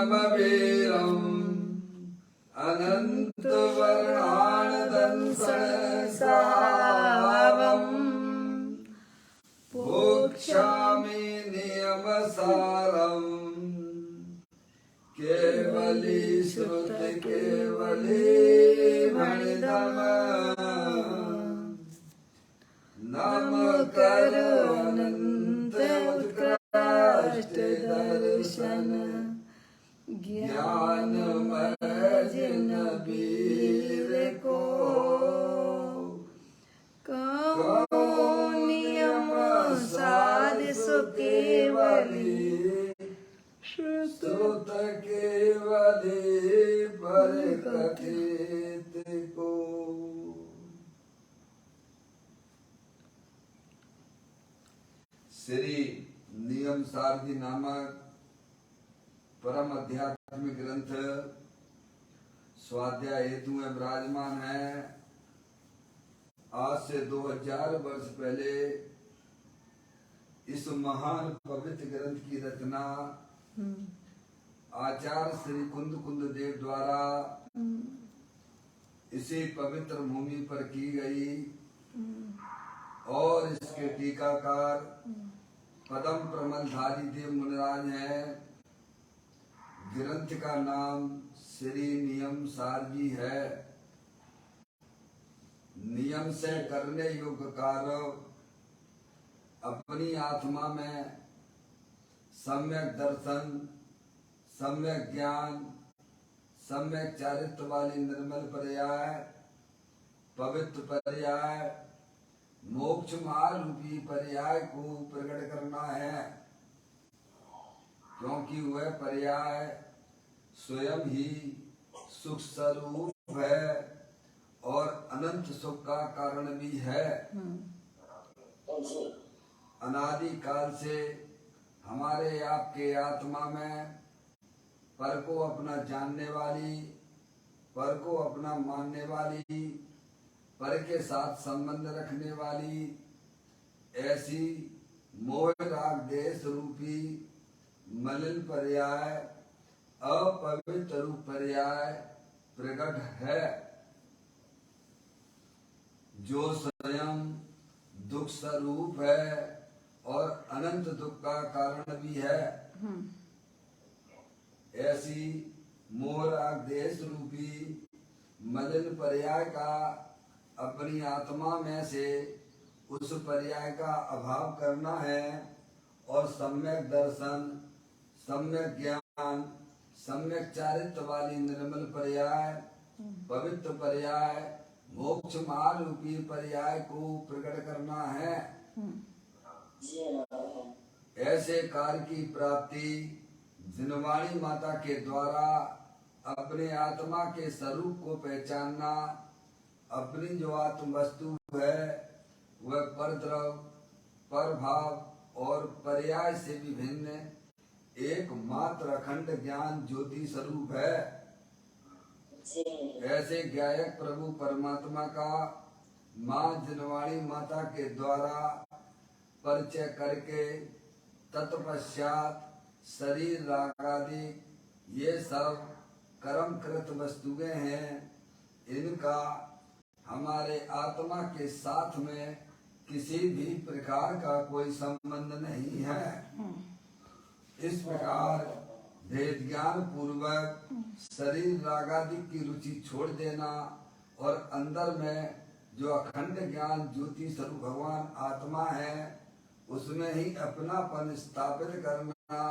वीरम् अनंत वर्णानदंसनसावम् भोक्ष्यामि नियमसारम् केवली श्रुत केवली मणिदम नम कर अनंत उत्कृष्ट दर्शन ज्ञान जिन वीर को कहो नियम साध सुकेवली श्रुत केवली पर कथित को। श्री नियम सारजी नामक परम आध्यात्मिक ग्रंथ स्वाध्याय हेतु में विराजमान है। आज से 2000 वर्ष पहले इस महान पवित्र ग्रंथ की रचना आचार्य श्री कुंद देव द्वारा इसी पवित्र भूमि पर की गई और इसके टीकाकार पदम प्रमलधारी देव मुनिराज है। ग्रंथ का नाम श्री नियम सारजी है। नियम से करने योग्य कार्य अपनी आत्मा में सम्यक दर्शन, सम्यक ज्ञान, सम्यक चारित्र वाली निर्मल पर्याय, पवित्र पर्याय, मोक्ष मार्ग रूपी पर्याय को प्रकट करना है, क्योंकि वह पर्याय स्वयं ही सुख स्वरूप है और अनंत सुख का कारण भी है। अनादि काल से हमारे आपके आत्मा में पर को अपना जानने वाली, पर को अपना मानने वाली, पर के साथ संबंध रखने वाली ऐसी मोह राग देश रूपी मलिन पर्याय, अपवित्र रूप पर्याय प्रकट है, जो स्वयं दुख स्वरूप है और अनंत दुख का कारण भी है। ऐसी मोह राग देश रूपी मलिन पर्याय का अपनी आत्मा में से उस पर्याय का अभाव करना है और सम्यक दर्शन, सम्यक ज्ञान, सम्यक चारित्र वाली निर्मल पर्याय, पवित्र पर्याय, मोक्ष मार्ग रूपी पर्याय को प्रकट करना है। ऐसे कार्य की प्राप्ति जिनवाणी माता के द्वारा अपने आत्मा के स्वरूप को पहचानना, अपनी जो आत्म वस्तु है वह परद्रव, परभाव और पर्याय से विभिन्न एकमात्र अखंड ज्ञान ज्योति स्वरूप है। ऐसे ज्ञायक प्रभु परमात्मा का माँ जिनवाणी माता के द्वारा परिचय करके तत्पश्चात शरीर राग आदि ये सब कर्मकृत वस्तुएं हैं, इनका हमारे आत्मा के साथ में किसी भी प्रकार का कोई संबंध नहीं है। इस प्रकार भेद ज्ञान पूर्वक शरीर राग आदि की रुचि छोड़ देना और अंदर में जो अखंड ज्ञान ज्योति स्वरूप भगवान आत्मा है उसमें ही अपनापन स्थापित करना,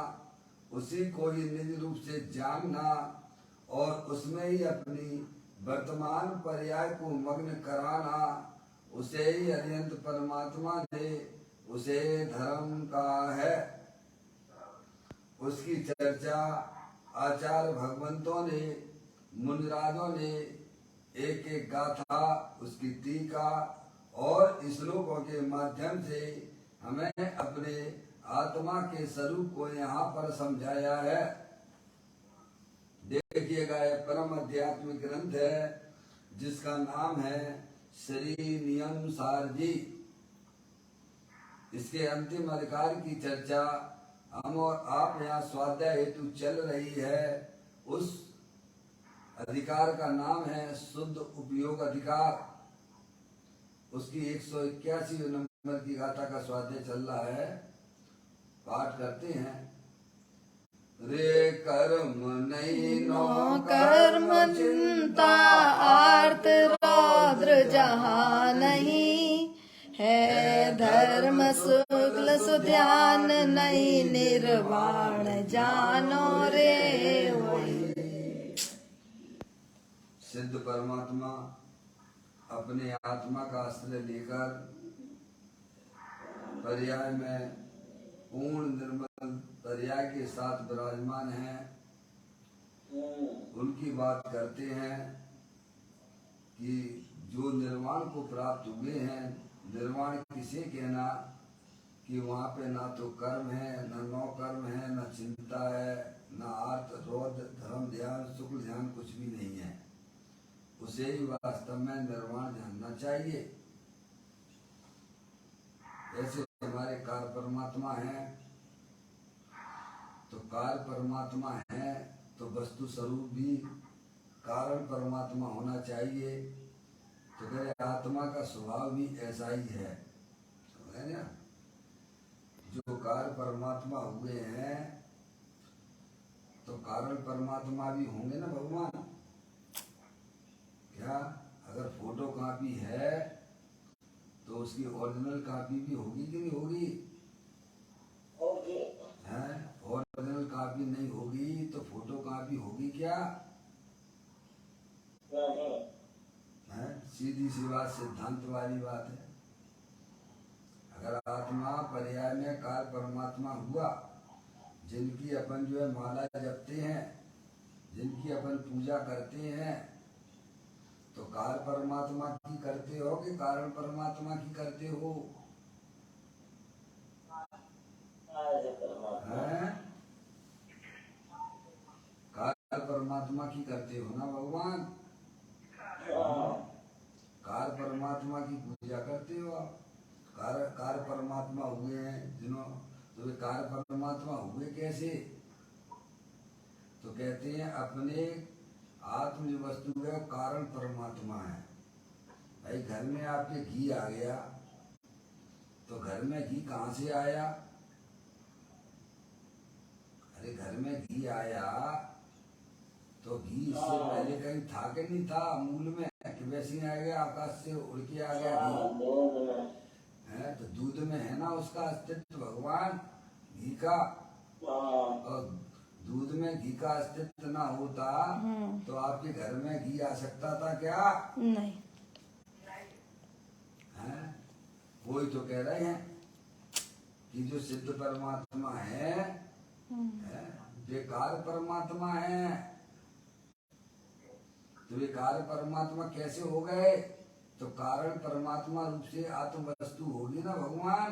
उसी को ही निज रूप से जानना और उसमें ही अपनी वर्तमान पर्याय को मग्न कराना, उसे ही अनंत परमात्मा ने उसे धर्म कहा है। उसकी चर्चा आचार्य भगवंतों ने, मुनिराजों ने एक एक गाथा, उसकी टीका और श्लोकों के माध्यम से हमें अपने आत्मा के स्वरूप को यहाँ पर समझाया है। देखिएगा, यह परम आध्यात्मिक ग्रंथ है जिसका नाम है श्री नियम सारजी। इसके अंतिम अधिकार की चर्चा हम और आप यहाँ स्वाध्याय हेतु चल रही है, उस अधिकार का नाम है शुद्ध उपयोग अधिकार। उसकी 181 नंबर की गाथा का स्वाध्याय चल रहा है, पाठ करते हैं। रे कर्म नहीं नो कर्म चिंता आर्त रौद्र जहाँ नहीं है, धर्म शुक्ल सुध्यान नहीं निर्वाण जानो रे वही। सिद्ध परमात्मा अपने आत्मा का आश्रय लेकर पर्याय में पूर्ण निर्मल पर्याय के साथ विराजमान हैं। उनकी बात करते हैं कि जो निर्वाण को प्राप्त हुए हैं, निर्वाण किसे कहना कि वहाँ पे ना तो कर्म है, न नौ कर्म है, न चिंता है, न आर्त रौद्र धर्म ध्यान शुक्ल ध्यान कुछ भी नहीं है। उसे ही वास्तव में निर्वाण जानना चाहिए। ऐसे हमारे कार परमात्मा है, तो कार परमात्मा है तो वस्तु स्वरूप भी कारण परमात्मा होना चाहिए। तो कहे आत्मा का स्वभाव भी ऐसा ही है, समझे ना। जो कार परमात्मा हुए हैं तो कारण परमात्मा भी होंगे ना भगवान। क्या अगर फोटो कॉपी है तो उसकी ओरिजिनल कॉपी भी होगी कि नहीं होगी? होगी। है, ओरिजिनल कॉपी नहीं होगी तो फोटो कॉपी होगी क्या? नहीं। है, सीधी सी बात, सिद्धांत वाली बात है। अगर आत्मा पर्याय में कार परमात्मा हुआ, जिनकी अपन जो है माला जपते हैं, जिनकी अपन पूजा करते हैं, तो कार परमात्मा की करते हो कि कारण परमात्मा की करते हो? हैं? कार परमात्मा की करते हो ना भगवान। कार परमात्मा की पूजा करते हो आप। कार परमात्मा हुए हैं जिन्हों, तो वे कार परमात्मा हुए कैसे? तो कहते हैं अपने आत्म जो वस्तु है वो कारण परमात्मा है। भाई घर में आपके घी आ गया, तो घर में घी कहाँ से आया? अरे घर में घी आया तो घी इससे पहले कहीं था कि नहीं था मूल में, कि वैसे ही आ गया, आकाश से उड़ के आ गया घी? है तो दूध में है ना उसका अस्तित्व भगवान, घी का। और दूध में घी का अस्तित्व ना होता तो आपके घर में घी आ सकता था क्या? नहीं। है, वही तो कह रहे हैं कि जो सिद्ध परमात्मा है बेकार परमात्मा है। तो बेकार परमात्मा कैसे हो गए? तो कारण परमात्मा रूप से आत्म वस्तु होगी ना भगवान।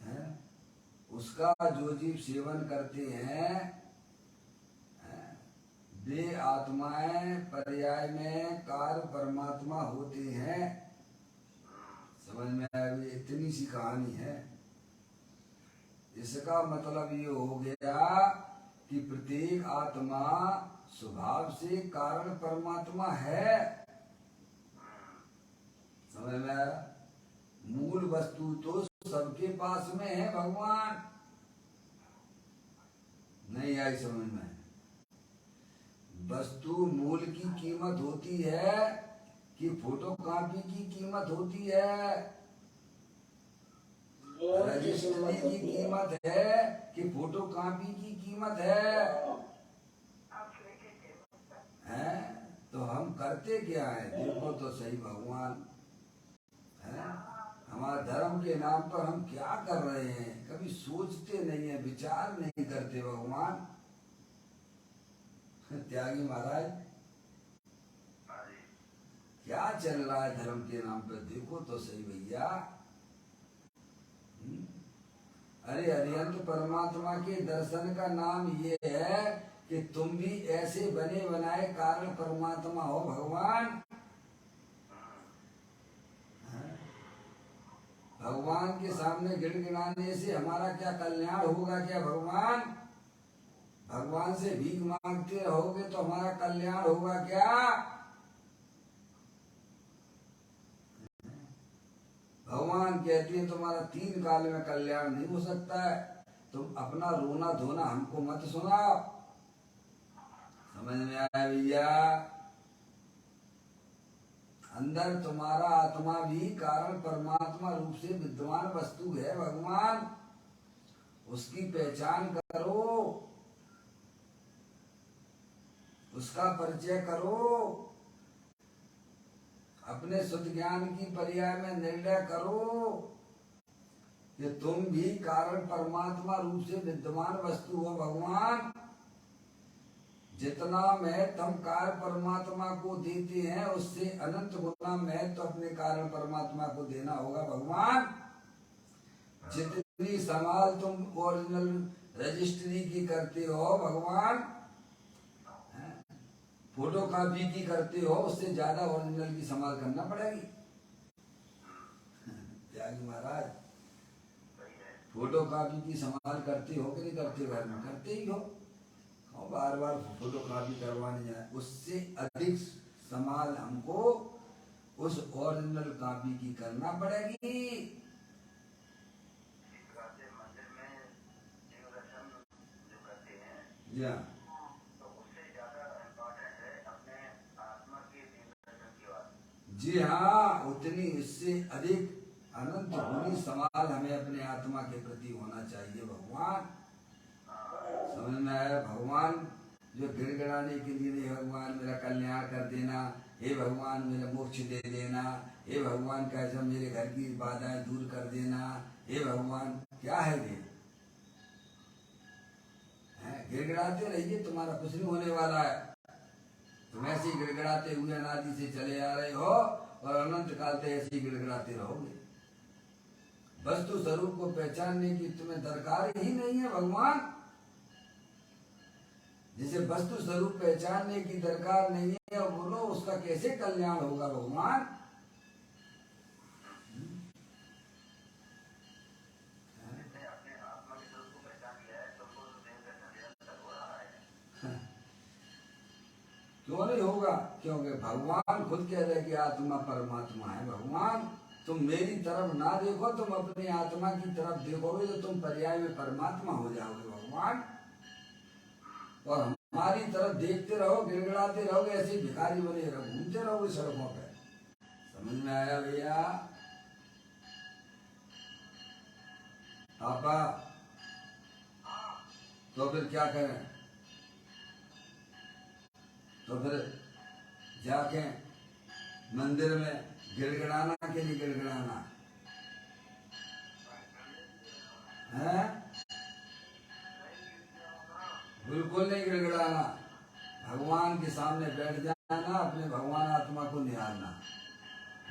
है, उसका जो जीव सेवन करते हैं वे आत्माएं पर्याय में कार्य परमात्मा होते हैं। समझ में आया? इतनी सी कहानी है। इसका मतलब ये हो गया कि प्रत्येक आत्मा स्वभाव से कारण परमात्मा है। समझ में आया? मूल वस्तु तो सबके पास में है भगवान। नहीं आई समझ में? वस्तु मूल की कीमत होती है कि फोटो कॉपी की कीमत होती है? रजिस्ट्री की कीमत है कि फोटो कॉपी की कीमत है? तो हम करते क्या है? देखो तो सही भगवान। है, हमारे धर्म के नाम पर हम क्या कर रहे हैं? कभी सोचते नहीं है, विचार नहीं करते भगवान। त्यागी महाराज क्या चल रहा है धर्म के नाम पर? देखो तो सही भैया। अरे हरिहंत परमात्मा के दर्शन का नाम ये है कि तुम भी ऐसे बने बनाए कारण परमात्मा हो भगवान। भगवान के सामने गिड़गिड़ाने से हमारा क्या कल्याण होगा? क्या भगवान भगवान से भीख मांगते रहोगे तो हमारा कल्याण होगा क्या? भगवान कहते हैं तुम्हारा 3 काल में कल्याण नहीं हो सकता है। तुम अपना रोना धोना हमको मत सुनाओ। समझ में आया भैया? अंदर तुम्हारा आत्मा भी कारण परमात्मा रूप से विद्यमान वस्तु है भगवान, उसकी पहचान करो, उसका परिचय करो, अपने शुद्ध ज्ञान की पर्याय में निर्णय करो कि तुम भी कारण परमात्मा रूप से विद्यमान वस्तु हो भगवान। जितना महत्व कार्य परमात्मा को देते हैं उससे अनंत गुना महत्व अपने कारण परमात्मा को देना होगा भगवान। जितनी संभाल तुम ओरिजिनल रजिस्ट्री की करते हो भगवान, फोटो कॉपी की करते हो, उससे ज्यादा ओरिजिनल की संभाल करना पड़ेगी। त्यागी महाराज, फोटो कॉपी की संभाल करते हो कि नहीं करते? घर में करते ही हो, और बार बार फोटो कॉपी करवाने जाए, उससे अधिक संभाल हमको उस ओरिजिनल कॉपी की करना पड़ेगी। मंदिर में जीव दर्शन जो करते हैं, या तो उससे ज्यादा इम्पोर्टेंट है अपने आत्मा के जीव दर्शन की बात। जी हाँ, उतनी इससे अधिक अनंत गुनी संभाल हमें अपने आत्मा के प्रति होना चाहिए भगवान। समझ में आया? भगवान जो गिड़गिड़ाने के लिए नहीं, भगवान मेरा कल्याण कर देना, हे भगवान मेरा मोक्ष दे देना, हे भगवान कैसा मेरे घर की बाधाएं दूर कर देना, हे भगवान, क्या है ये? गिड़गिड़ाते रहिए, तुम्हारा कुछ नहीं होने वाला है। तुम ऐसे ही गिड़गिड़ाते हुए अनादि से चले आ रहे हो और अनंत काल तक ऐसे ही गिड़गिड़ाते रहोगे। वस्तु स्वरूप को पहचानने की तुम्हें दरकार ही नहीं है भगवान। जिसे वस्तु स्वरूप पहचानने की दरकार नहीं है और बोलो उसका कैसे कल्याण होगा भगवान? अपने आत्मा के स्वरूप को पहचान लिया है, तुमको तो देह दर्शन निरंतर हो रहा है। क्यों नहीं होगा? क्योंकि भगवान खुद कह रहे कि आत्मा परमात्मा है। भगवान तुम मेरी तरफ ना देखो, तुम अपनी आत्मा की तरफ देखोगे तो तुम पर्याय में परमात्मा हो जाओगे भगवान। और हमारी तरफ देखते रहो, गिड़गिड़ाते रहोगे, ऐसे भिखारी बने रहो, घूमते रहोगे सड़कों पे। समझ में आया भैया? पापा तो फिर क्या करें? तो फिर जाके मंदिर में गिड़गिड़ाना के लिए गिड़गिड़ाना है? बिल्कुल नहीं गिड़गिड़ाना। भगवान के सामने बैठ जाना, अपने भगवान आत्मा को निहारना।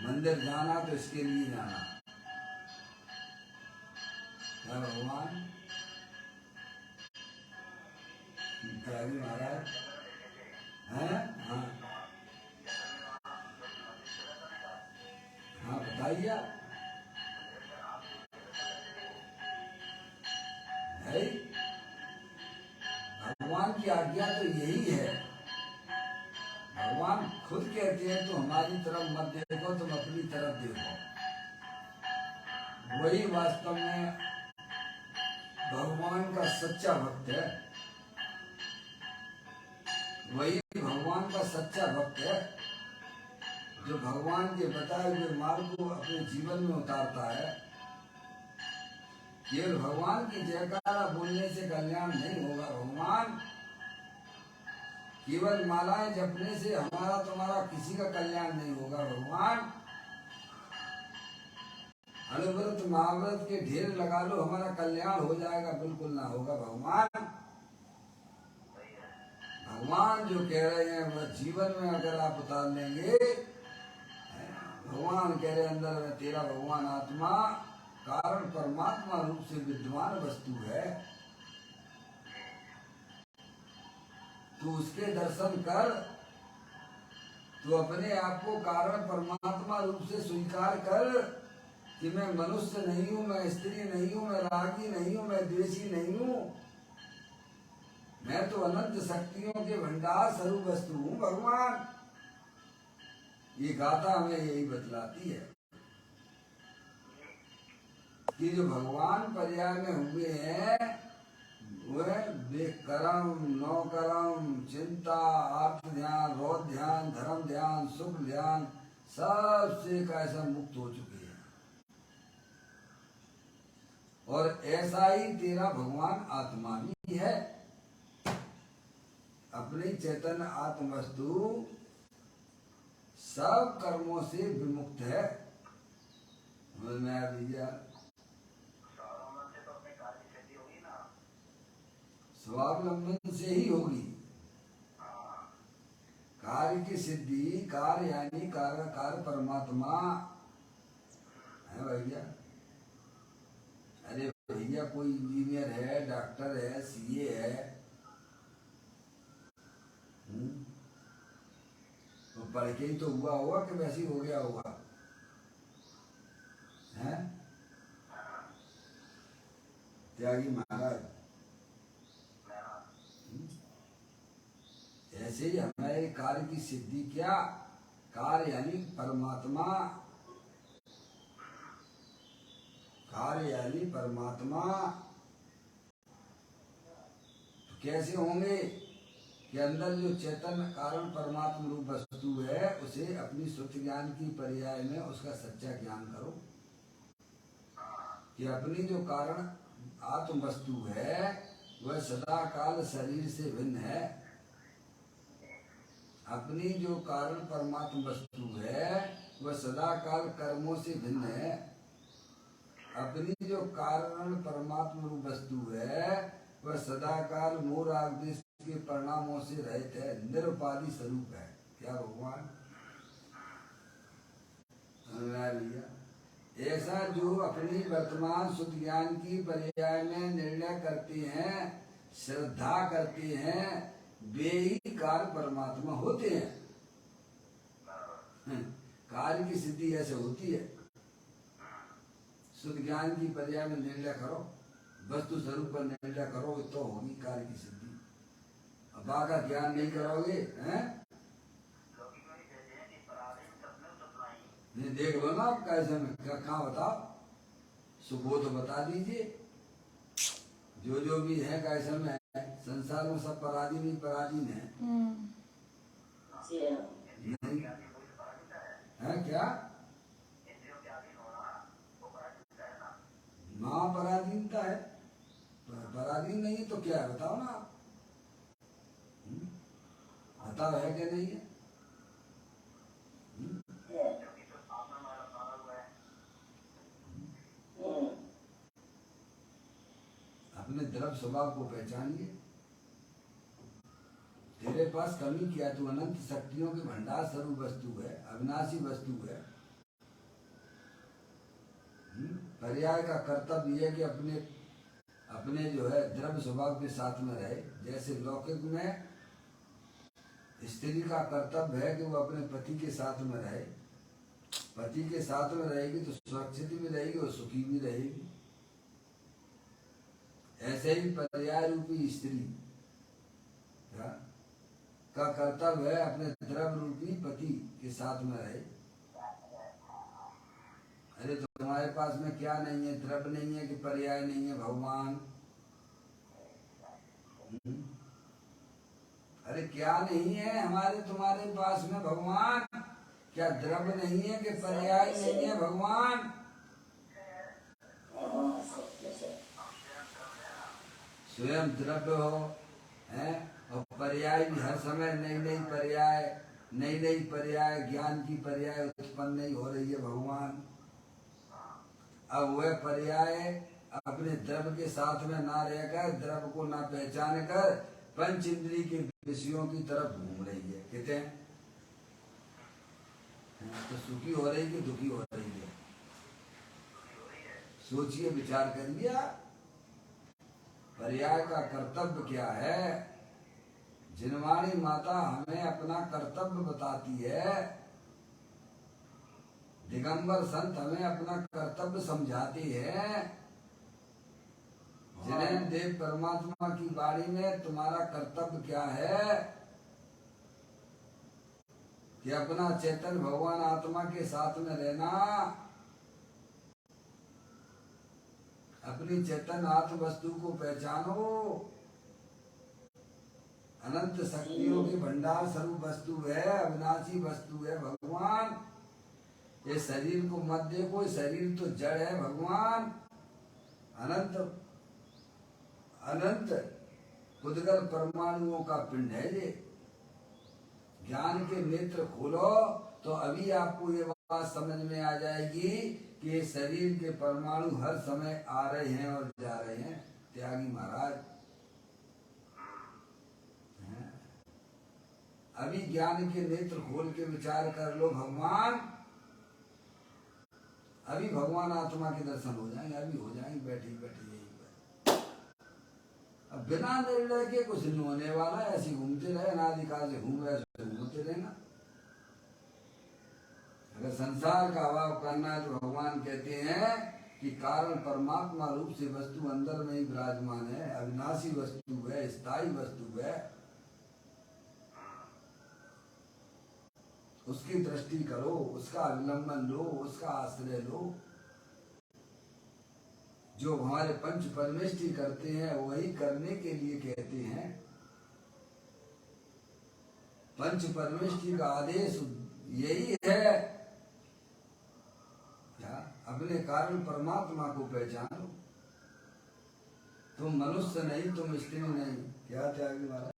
मंदिर जाना तो इसके लिए जाना है भगवान। त्यागी महाराज हैं? हाँ हाँ, बताइए। है भगवान की आज्ञा तो यही है। भगवान खुद कहते हैं तो हमारी तरफ मत देखो, तुम अपनी तरफ देखो। वही वास्तव में भगवान का सच्चा भक्त है। वही भगवान का सच्चा भक्त है जो भगवान के बताए हुए मार्ग को अपने जीवन में उतारता है। केवल भगवान की जयकारा बोलने से कल्याण नहीं होगा भगवान। केवल मालाएं जपने से हमारा तुम्हारा किसी का कल्याण नहीं होगा भगवान। अनुव्रत महाव्रत के ढेर लगा लो, हमारा कल्याण हो जाएगा, बिल्कुल ना होगा भगवान। भगवान जो कह रहे हैं वह जीवन में अगर आप उतार लेंगे, भगवान कह रहे अंदर में तेरा भगवान आत्मा कारण परमात्मा रूप से विद्यमान वस्तु है, तू उसके दर्शन कर, तू अपने आप को कारण परमात्मा रूप से स्वीकार कर कि मैं मनुष्य नहीं हूं, मैं स्त्री नहीं हूं, मैं रागी नहीं हूं, मैं द्वेषी नहीं हूं, मैं तो अनंत शक्तियों के भंडार स्वरूप वस्तु हूं भगवान। ये गाथा हमें यही बतलाती है कि जो भगवान पर्याय में हुए हैं वह कर्म, नौ कर्म, चिंता, अर्थ ध्यान, रोध ध्यान, धर्म ध्यान, सुख ध्यान, सबसे कैसा मुक्त हो चुके हैं। और ऐसा ही तेरा भगवान आत्मा भी है, अपनी चैतन्य आत्म वस्तु सब कर्मों से विमुक्त है। समझ में आया भैया? स्वावलंबन से तो अपने कार्य की सिद्धि होगी ना। स्वावलंबन से ही होगी कार्य की सिद्धि। कार्य यानी कार्य परमात्मा है भैया। अरे भैया कोई इंजीनियर है, डॉक्टर है, सीए है, तो पढ़ के ही तो हुआ होगा कि वैसे ही हो गया होगा, है त्यागी महाराज। ऐसे ही हमारे कार्य की सिद्धि क्या, कार्य यानी परमात्मा, कार्य यानी परमात्मा। तो कैसे होंगे कि अंदर जो चैतन्य कारण परमात्मा रूप वस्तु है उसे अपनी श्रुति ज्ञान की पर्याय में उसका सच्चा ज्ञान करो कि अपनी जो कारण आत्म वस्तु है वह सदा काल शरीर से भिन्न है। अपनी जो कारण परमात्मा वस्तु है वह सदा काल कर्मों से भिन्न है। अपनी जो कारण परमात्मा रूप वस्तु है वह सदा काल मोह राग द्वेष के परिणामों से रहित है, निरुपाधि स्वरूप है। क्या भगवान? भैया ऐसा जो अपनी वर्तमान शुद्ध ज्ञान की पर्याय में निर्णय करते हैं, श्रद्धा करते हैं, वे ही कार्य परमात्मा होते हैं। कार्य की सिद्धि ऐसे होती है। शुद्ध ज्ञान की पर्याय में निर्णय करो, वस्तु स्वरूप पर निर्णय करो तो होगी कार्य की सिद्धि। अब का ज्ञान नहीं करोगे हैं? नहीं देख लो ना आप कैसे में क्या कहाँ बताओ, सुबह तो बता दीजिए। जो भी है कैसे में है, संसार में सब पराधीन ही पराधीन है। नहीं है क्या? माँ पराधीनता है, पराधीन नहीं तो क्या है बताओ ना आप। बताओ है क्या नहीं है? अपने द्रव्य स्वभाव को पहचानिए। तेरे पास कमी क्या, तू अनंत शक्तियों के भंडार स्वरूप वस्तु है, अविनाशी वस्तु है। पर्याय का कर्तव्य है कि अपने जो है द्रव्य स्वभाव के साथ में रहे। जैसे लौकिक में स्त्री का कर्तव्य है कि वो अपने पति के साथ में रहे, पति के साथ में रहेगी तो सुरक्षित भी रहेगी और सुखी भी रहेगी। ऐसे ही पर्याय रूपी स्त्री का कर्तव्य है अपने द्रव्य रूपी पति के साथ में रहे। अरे तो तुम्हारे पास में क्या नहीं है, द्रव्य नहीं है कि पर्याय नहीं है भगवान? अरे क्या नहीं है हमारे तुम्हारे पास में भगवान? क्या द्रव्य नहीं है कि पर्याय नहीं है भगवान? स्वयं द्रव्य हो है और पर्याय भी हर समय नई नई पर्याय ज्ञान की पर्याय उत्पन्न नहीं हो रही है भगवान। अब वह पर्याय अपने द्रव्य के साथ में ना रहकर, द्रव्य को ना पहचान कर पंच इंद्रिय के विषयों की तरफ घूम रही है। कहते हैं तो सुखी हो रही कि दुखी हो रही है? सोचिए, विचार करिए। पर्याय का कर्तव्य क्या है? जिनवाणी माता हमें अपना कर्तव्य बताती है। दिगंबर संत हमें अपना कर्तव्य समझाते हैं। जिन्हें देव परमात्मा की बाणी में तुम्हारा कर्तव्य क्या है कि अपना चेतन भगवान आत्मा के साथ में रहना, अपनी चेतन आत्म वस्तु को पहचानो। अनंत शक्तियों के भंडार स्वरूप वस्तु है, अविनाशी वस्तु है भगवान। ये शरीर को मत देखो, शरीर तो जड़ है भगवान। अनंत अनंत उद्गल परमाणुओं का पिंड है ये। ज्ञान के नेत्र खोलो तो अभी आपको ये बात समझ में आ जाएगी कि ये शरीर के परमाणु हर समय आ रहे हैं और जा रहे हैं। त्यागी महाराज, अभी ज्ञान के नेत्र खोल के विचार कर लो भगवान। अभी भगवान आत्मा के दर्शन हो जाएंगे, अभी हो जाएंगे बैठे बैठे यही पर। अब बिना निर्णय के कुछ नहीं होने वाला। ऐसे घूमते रहे, अनादिकाल से घूम रहे तो घूमते रहना। अगर संसार का अभाव करना है तो भगवान कहते हैं कि कारण परमात्मा रूप से वस्तु अंदर में ही विराजमान है, अविनाशी वस्तु है, स्थायी वस्तु है। उसकी दृष्टि करो, उसका अवलंबन लो, उसका आश्रय लो। जो हमारे पंच परमेष्टि करते हैं वही करने के लिए कहते हैं। पंच परमेष्टि का आदेश यही है, क्या अपने कारण परमात्मा को पहचानो। तुम मनुष्य नहीं, तुम स्त्री नहीं। क्या त्यागी महाराज?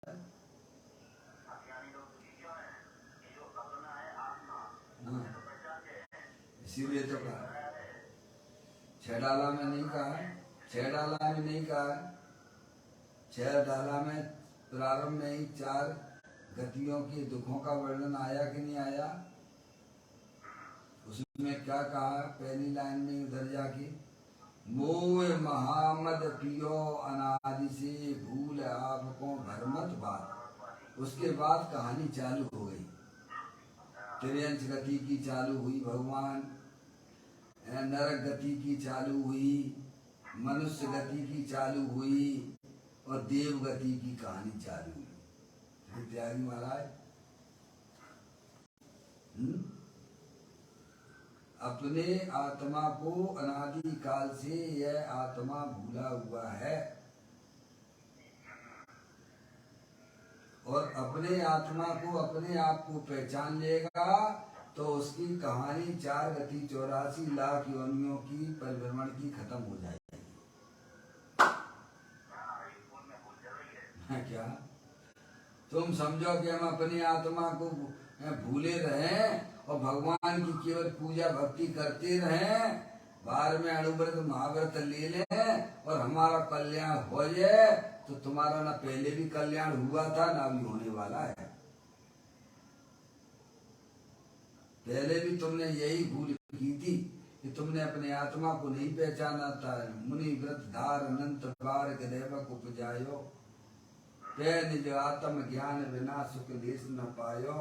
इसीलिए तो कहा, छह डाला में नहीं कहा, छह डाला में नहीं कहा, छह डाला में प्रारंभ में ही चार गतियों के दुखों का वर्णन आया कि नहीं आया? उसमें क्या कहा पहली लाइन में उधर जाके, मोह महामद पियो अनादि से भूल आपको भरमत बात। उसके बाद कहानी चालू हो गई, त्रियंश गति की चालू हुई, भगवान नरक गति की चालू हुई, मनुष्य गति की चालू हुई और देव गति की कहानी चालू हुई। त्यागी महाराज, अपने आत्मा को अनादि काल से यह आत्मा भूला हुआ है और अपने आत्मा को, अपने आप को पहचान लेगा तो उसकी कहानी 4 गति 84 लाख योनियों की परिभ्रमण की खत्म हो जाएगी। क्या तुम समझो कि हम अपनी आत्मा को भूले रहें और भगवान की केवल पूजा भक्ति करते रहें, बाहर में अणुव्रत महाव्रत ले लें और हमारा कल्याण हो जाए? तो तुम्हारा ना पहले भी कल्याण हुआ था ना भी होने वाला है। पहले भी तुमने यही भूल की थी कि तुमने अपने आत्मा को नहीं पहचाना था। मुनि व्रत धार अनंत बार दैवक उपजायो, पे निज आत्म ज्ञान बिना सुख देश न पायो।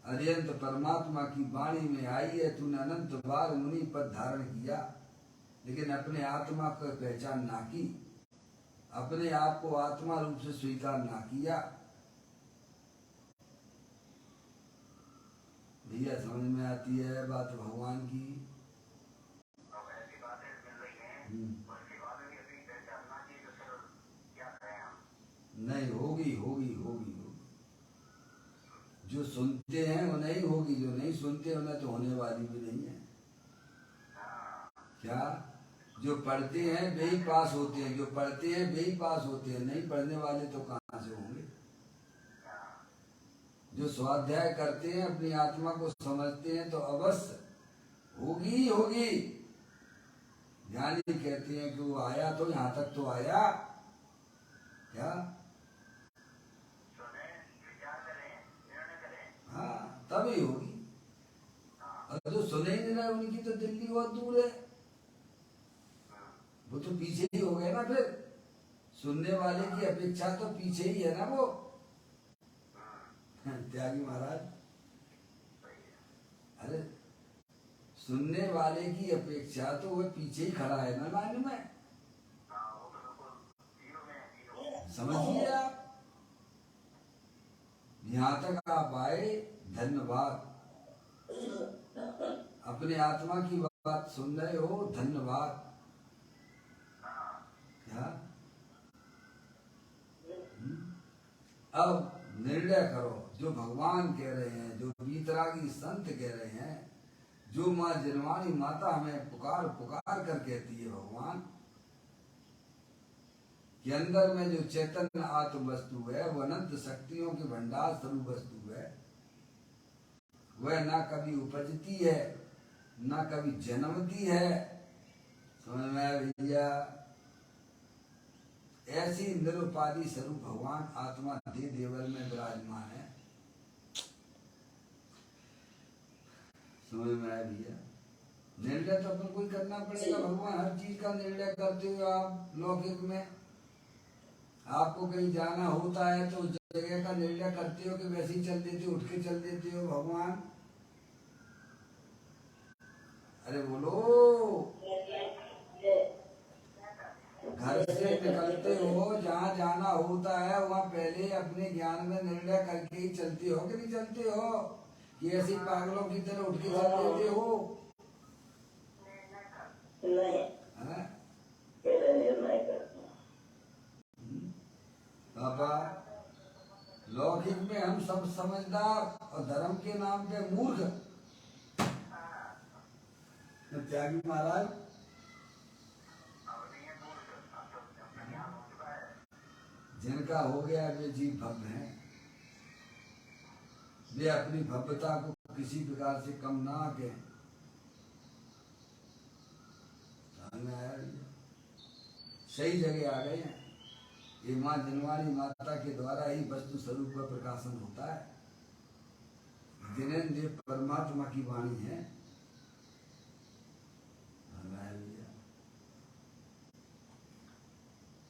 अत्यंत परमात्मा की वाणी में आई है, तूने अनंत बार मुनि पद धारण किया लेकिन अपने आत्मा को पहचान ना की, अपने आप को आत्मा रूप से स्वीकार ना किया। भैया समझ में आती है बात भगवान की? नहीं होगी, होगी होगी होगी। जो सुनते हैं वो नहीं होगी, जो नहीं सुनते उन्हें तो होने वाली भी नहीं है। क्या जो पढ़ते हैं वे ही पास होते हैं, जो पढ़ते हैं वे ही पास होते हैं, नहीं पढ़ने वाले तो कहाँ से होंगे? जो स्वाध्याय करते हैं, अपनी आत्मा को समझते हैं तो अवश्य होगी होगी। ज्ञानी कहते हैं कि वो आया तो यहाँ तक तो आया। क्या? हाँ तभी होगी। और जो सुने ही नहीं रहे उनकी तो दिल्ली बहुत दूर है, वो तो पीछे ही हो गए ना। फिर सुनने वाले की अपेक्षा तो पीछे ही है ना वो। त्यागी महाराज, अरे सुनने वाले की अपेक्षा तो वह पीछे ही खड़ा है ना लाइन में। समझिए आप, यहाँ तक आप आए, धन्यवाद। अपने आत्मा की बात सुन रहे हो, धन्यवाद। क्या अब निर्णय करो, जो भगवान कह रहे हैं, जो वीतरागी संत कह रहे हैं, जो माँ जनवाणी माता हमें पुकार पुकार कर कहती है भगवान के अंदर में जो चैतन्य आत्म वस्तु है, वह अनंत शक्तियों के भंडार स्वरूप वस्तु है। वह ना कभी उपजती है, ना कभी जन्मती है। समझ में आया भैया? ऐसी निरुपाधि स्वरूप भगवान आत्मा दे देवल में विराजमान है। समझ में आया भैया? निर्णय तो अपन कोई करना पड़ेगा। भगवान हर चीज का निर्णय करते हो। आप लौकिक में आपको कहीं जाना होता है तो उस जगह का निर्णय करते हो कि वैसे ही चल देते हो, उठ के चल देते हो। भगवान अरे बोलो, घर से निकलते हो, जहाँ जाना होता है वहाँ पहले अपने ज्ञान में निर्णय करके ही चलते हो कि नहीं चलते हो? कि ऐसे ही पागलों की तरह उठ के चल देते हो? पापा, लौकिक में हम सब समझदार और धर्म के नाम पे मूर्ख। त्यागी महाराज, जिनका हो गया वे जीव भव्य हैं। वे अपनी भव्यता को किसी प्रकार से कम ना आके। सही जगह आ गए हैं। ये माँ जनवाणी माता के द्वारा ही वस्तु स्वरूप का प्रकाशन होता है। जिनेन्द्रिय परमात्मा की वाणी है।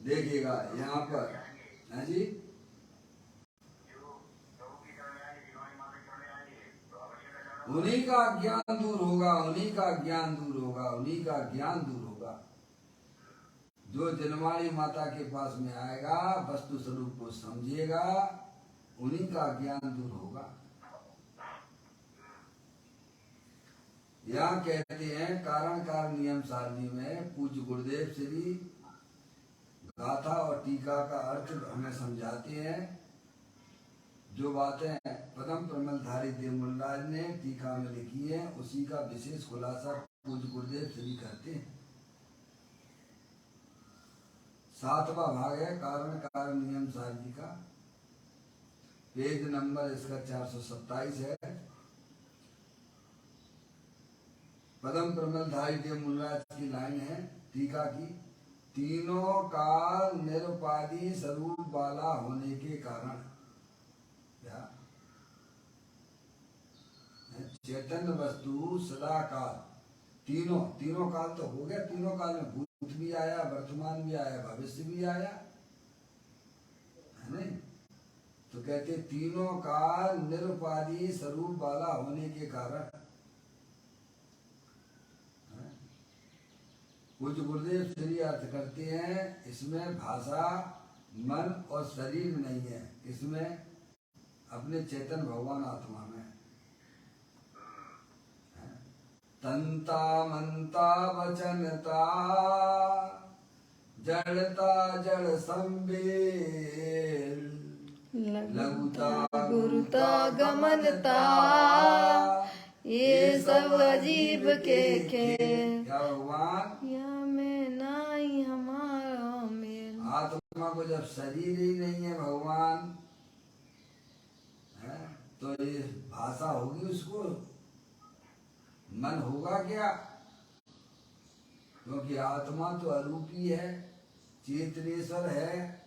देखिएगा यहाँ पर है जी, उन्हीं का ज्ञान दूर होगा, उन्हीं का ज्ञान दूर होगा, उन्हीं का ज्ञान दूर होगा। जो जनवाणी माता के पास में आएगा, वस्तु स्वरूप को समझेगा, उन्हीं का ज्ञान दूर होगा। यहाँ कहते हैं कारण कार नियम सारणी में पूज्य गुरुदेव श्री गाथा और टीका का अर्थ हमें समझाते हैं। जो बातें पदम प्रमलधारी देवमूलराज ने टीका में लिखी है, उसी का विशेष खुलासा पूज्य गुरुदेव श्री करते हैं। 7वां भाग है कारण कारण नियम सारणी का, पेज नंबर इसका 427 है। पदम प्रमलधारी देवमूलराज की लाइन है टीका की, तीनों का निरुपाधि स्वरूप वाला होने के कारण, क्या चैतन्य वस्तु सदा काल, तीनों काल तो हो गया। तीनों काल में भूत भी आया, वर्तमान भी आया, भविष्य भी आया, है नहीं? तो कहते तीनों काल निरुपाधि स्वरूप वाला होने के कारण। कुछ गुरुदेव श्री अर्थ करते हैं, इसमें भाषा, मन और शरीर नहीं है, इसमें अपने चेतन भगवान आत्मा में तंता मनता वचनता जड़ता जड़ संवेल लघुता गुरुता गमनता, ये सब अजीब के खेल। क्या भगवान या में नहीं हमारा मेल। आत्मा को जब शरीर ही नहीं है भगवान है, तो ये भाषा होगी, उसको मन होगा क्या? क्योंकि आत्मा तो अरूपी है, चेतनेश्वर है।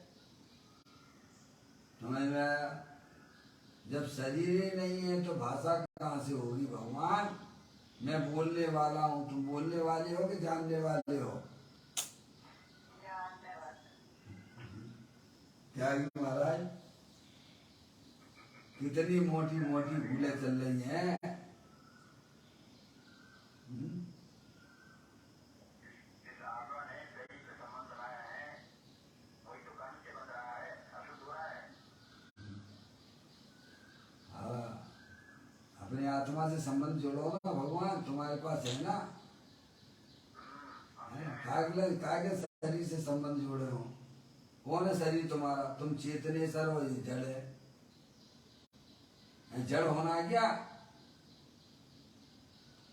समझ में आया? जब शरीर ही नहीं है तो भाषा कहाँ से होगी भगवान? मैं बोलने वाला हूँ, तुम बोलने वाले हो कि जानने वाले हो? क्या महाराज, कितनी मोटी मोटी भूलें चल रही हैं। आत्मा से संबंध जोड़ो ना भगवान, तुम्हारे पास है ना। काय के शरीर से संबंध जोड़े हो? कौन है शरीर तुम्हारा? तुम चेतनेश्वर हो, ये जड़ है। जड़ होना है क्या?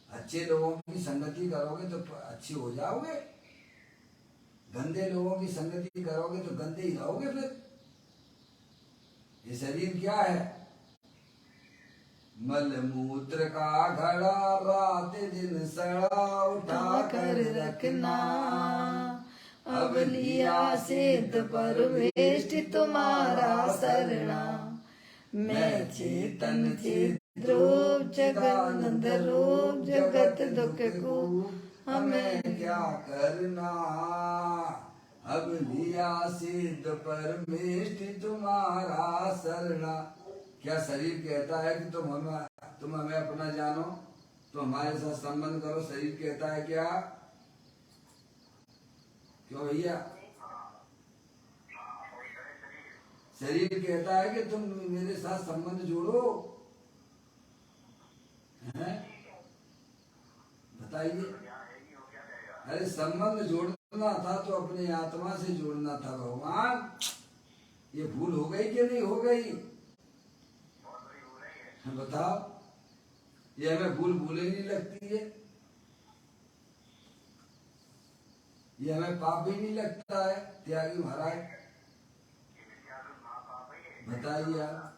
अच्छे लोगों की संगति करोगे तो अच्छे हो जाओगे, गंदे लोगों की संगति करोगे तो गंदे ही रहोगे। फिर ये शरीर क्या है? मल मूत्र का घड़ा, रात दिन सड़ा उठा कर रखना, अब लिया सिद्ध परवेष्ट तुम्हारा शरणा। मैं चेतन चिद्रूप जगन्नद रूप, जगत दुख को हमें क्या करना, अब लिया सिद्ध परमेष्ठ तुम्हारा शरणा। क्या शरीर कहता है कि तुम हमें अपना जानो, तो हमारे साथ संबंध करो? शरीर कहता है क्या? क्यों भैया? शरीर कहता है कि तुम मेरे साथ संबंध जोड़ो, हैं? बताइए। अरे संबंध जोड़ना था तो अपने आत्मा से जोड़ना था भगवान। ये भूल हो गई कि नहीं हो गई? बताओ। ये हमें भूले नहीं लगती है, ये हमें पाप भी नहीं लगता है। त्यागी महाराज बताइए आप।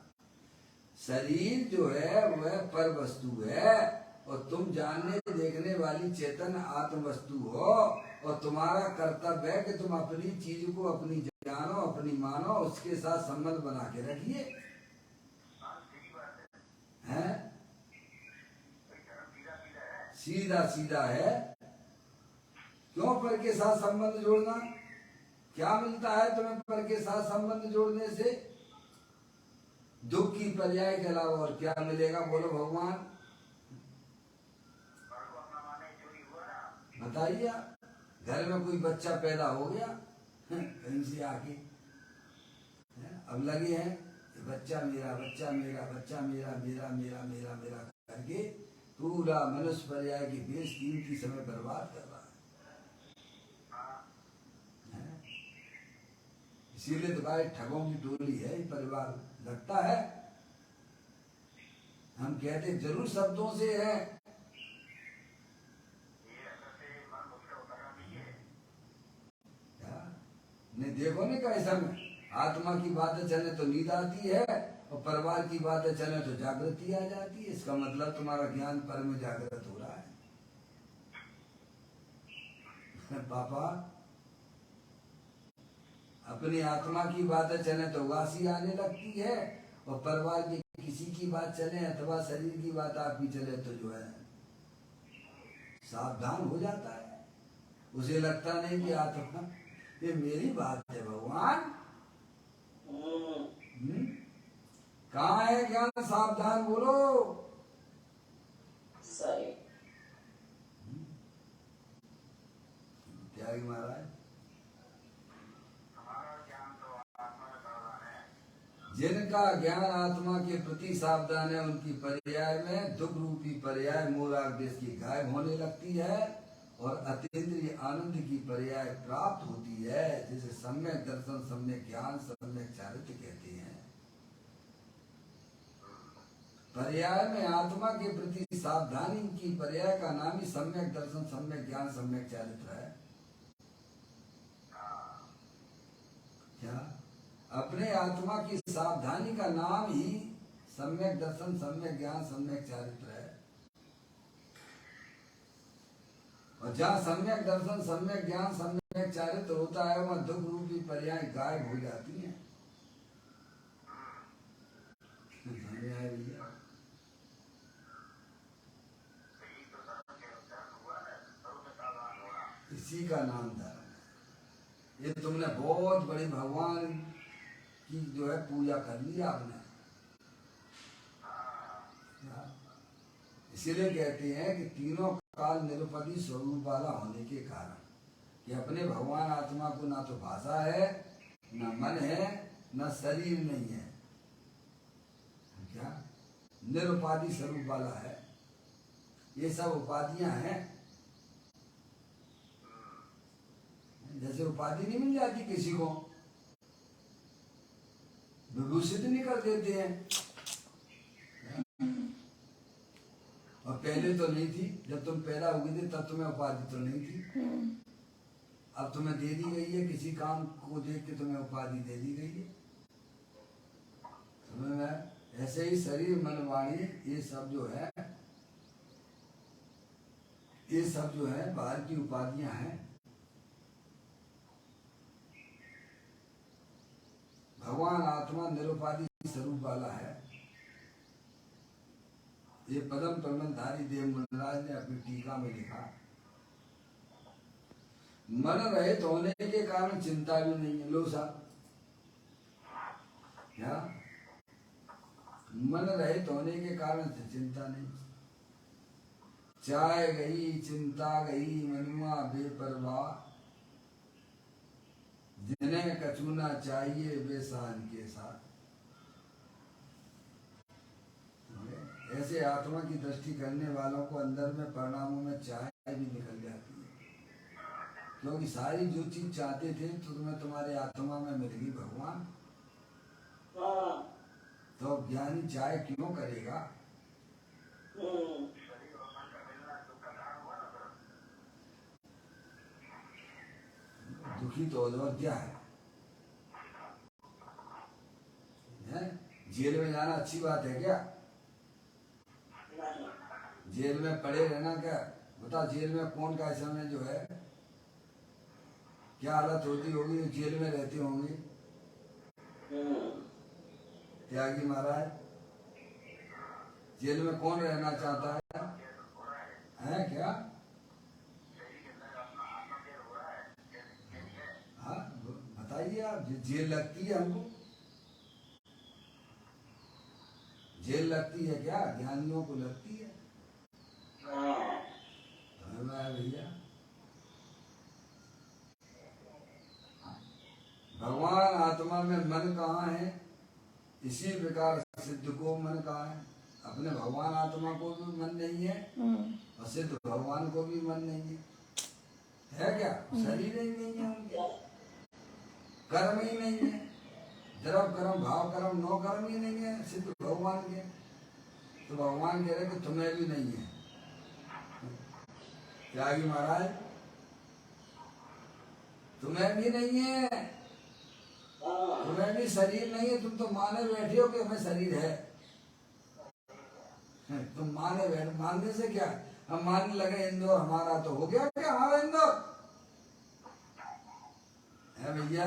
शरीर जो है वह पर वस्तु है, और तुम जानने देखने वाली चेतन आत्म वस्तु हो, और तुम्हारा कर्तव्य है कि तुम अपनी चीज को अपनी जानो, अपनी मानो, उसके साथ संबंध बना के रखिए। हैं? सीधा सीधा है। क्यों पर के साथ संबंध जोड़ना? क्या मिलता है तुम्हें पर के साथ संबंध जोड़ने से? दुख की पर्याय के अलावा और क्या मिलेगा? बोलो भगवान, बताइए। घर में कोई बच्चा पैदा हो गया कहीं से आके, अब लगे हैं बच्चा मेरा, बच्चा मेरा, बच्चा मेरा, मेरा मेरा मेरा मेरा करके पूरा मनुष्य पर्याय की बेशकीमती समय बर्बाद कर रहा है। इसीलिए तो भाई ठगों की टोली है ये परिवार, लगता है। हम कहते जरूर शब्दों से है, नहीं देखो नहीं कैसा में आत्मा की बातें चले तो नींद आती है, और परिवार की बातें चले तो जागृति आ जाती है। इसका मतलब तुम्हारा ज्ञान पर में जागृत हो रहा है। पापा, अपनी आत्मा की बातें चले तो उदासी आने लगती है, और परिवार की किसी की बात चले अथवा शरीर की बात आपकी चले तो जो है सावधान हो जाता है। उसे लगता नहीं कि आत्मा ये मेरी बात है भगवान। कहाँ है ज्ञान? सावधान बोलो। सही। त्यागी महाराज, जिनका ज्ञान आत्मा के प्रति सावधान है, उनकी पर्याय में दुख रूपी पर्याय मोराग देश की गायब होने लगती है, और अतीन्द्रिय आनंद की पर्याय प्राप्त होती है, जिसे सम्यक दर्शन, सम्यक ज्ञान, सम्यक चारित्र कहते हैं। पर्याय में आत्मा के प्रति सावधानी की पर्याय का नाम ही सम्यक दर्शन, सम्यक ज्ञान, सम्यक चारित्र है। क्या? अपने आत्मा की सावधानी का नाम ही सम्यक दर्शन, सम्यक ज्ञान, सम्यक चारित्र है। और जहाँ सम्यक दर्शन, सम्यक ज्ञान, सम्यक चारित्र होता है, वहाँ दुख रूपी पर्याय गायब हो जाती हैं। इसी का नाम धर्म है। ये तुमने बहुत बड़ी भगवान की जो है पूजा कर ली आपने। इसीलिए कहते हैं कि तीनों काल निरुपदी स्वरूप वाला होने के कारण कि अपने भगवान आत्मा को ना तो भाषा है, न मन है, न शरीर नहीं है। क्या निरुपाधि स्वरूप वाला है। ये सब उपाधियां हैं। जैसे उपाधि नहीं मिल जाती किसी को, विभूषित नहीं कर देते हैं। और पहले तो नहीं थी, जब तुम पैदा हुए थे तब तुम्हें उपाधि तो नहीं थी। अब तुम्हें दे दी गई है, किसी काम को देख के तुम्हें उपाधि दे दी गई है। समझ में? ऐसे ही शरीर मन वाणी ये सब जो है, ये सब जो है बाहर की उपाधियां हैं। भगवान आत्मा निरुपाधि स्वरूप वाला है। ये पदम प्रबंधधारी देव मुनिराज ने अपनी टीका में लिखा, मन रहित होने के कारण चिंता भी नहीं है। लो साहब, क्या मन रहित होने के कारण से चिंता नहीं। चाय गई चिंता गई मनुआ बेपरवाह, जिन्हें कचूना चाहिए बेसान के साथ। ऐसे आत्मा की दृष्टि करने वालों को अंदर में परिणामों में चाय भी निकल जाती है, क्योंकि सारी जो चीज चाहते थे तो तुम्हें तुम्हारे आत्मा में मिल गई भगवान। तो ज्ञानी चाय क्यों करेगा? दुखी तो और क्या है? जेल में जाना अच्छी बात है क्या? जेल में पड़े रहना क्या? बता, जेल में कौन का समय जो है क्या हालत होती होगी, जेल में रहते होंगे। त्यागी महाराज, जेल में कौन रहना चाहता है क्या? हाँ बताइए आप। जेल लगती है हमको, जेल लगती है क्या? ज्ञानियों को लगती है भैया। भगवान आत्मा में मन कहाँ है? इसी प्रकार सिद्ध को मन कहाँ है? अपने भगवान आत्मा को भी मन नहीं है और सिद्ध भगवान को भी मन नहीं है क्या? शरीर ही नहीं है उनके, कर्म ही नहीं है, द्रव कर्म भाव कर्म नो कर्म ही नहीं है सिद्ध भगवान के। तो भगवान कह रहे कि तुम्हें भी नहीं है। त्यागी महाराज, तुम्हें भी नहीं है, तुम्हें भी शरीर नहीं है। तुम तो माने बैठे हो कि हमें शरीर है। तुम माने बैठे, मानने से क्या? हम मानने लगे इंदौर हमारा, तो हो गया क्या हमारा इंदौर है भैया?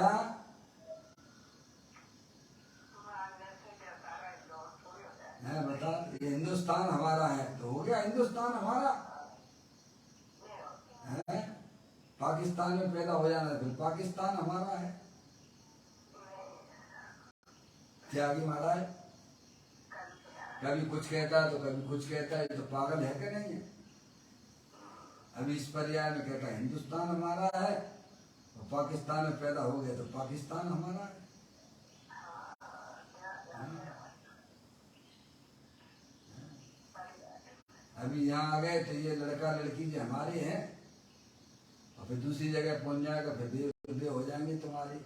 है बता, ये हिंदुस्तान हमारा है तो हो गया हिंदुस्तान हमारा है। पाकिस्तान में पैदा हो जाना फिर पाकिस्तान हमारा है। त्यागी महाराज, कभी कुछ कहता है तो कभी कुछ कहता है, तो पागल है कि नहीं है? अभी इस पर्याय में कहता है हिंदुस्तान हमारा है, और पाकिस्तान में पैदा हो गया तो पाकिस्तान हमारा है। अभी यहाँ आ गए तो ये लड़का लड़की जो हमारे हैं, और फिर दूसरी जगह पहुंच जाएगा, फिर बेटे हो जाएंगे तुम्हारे।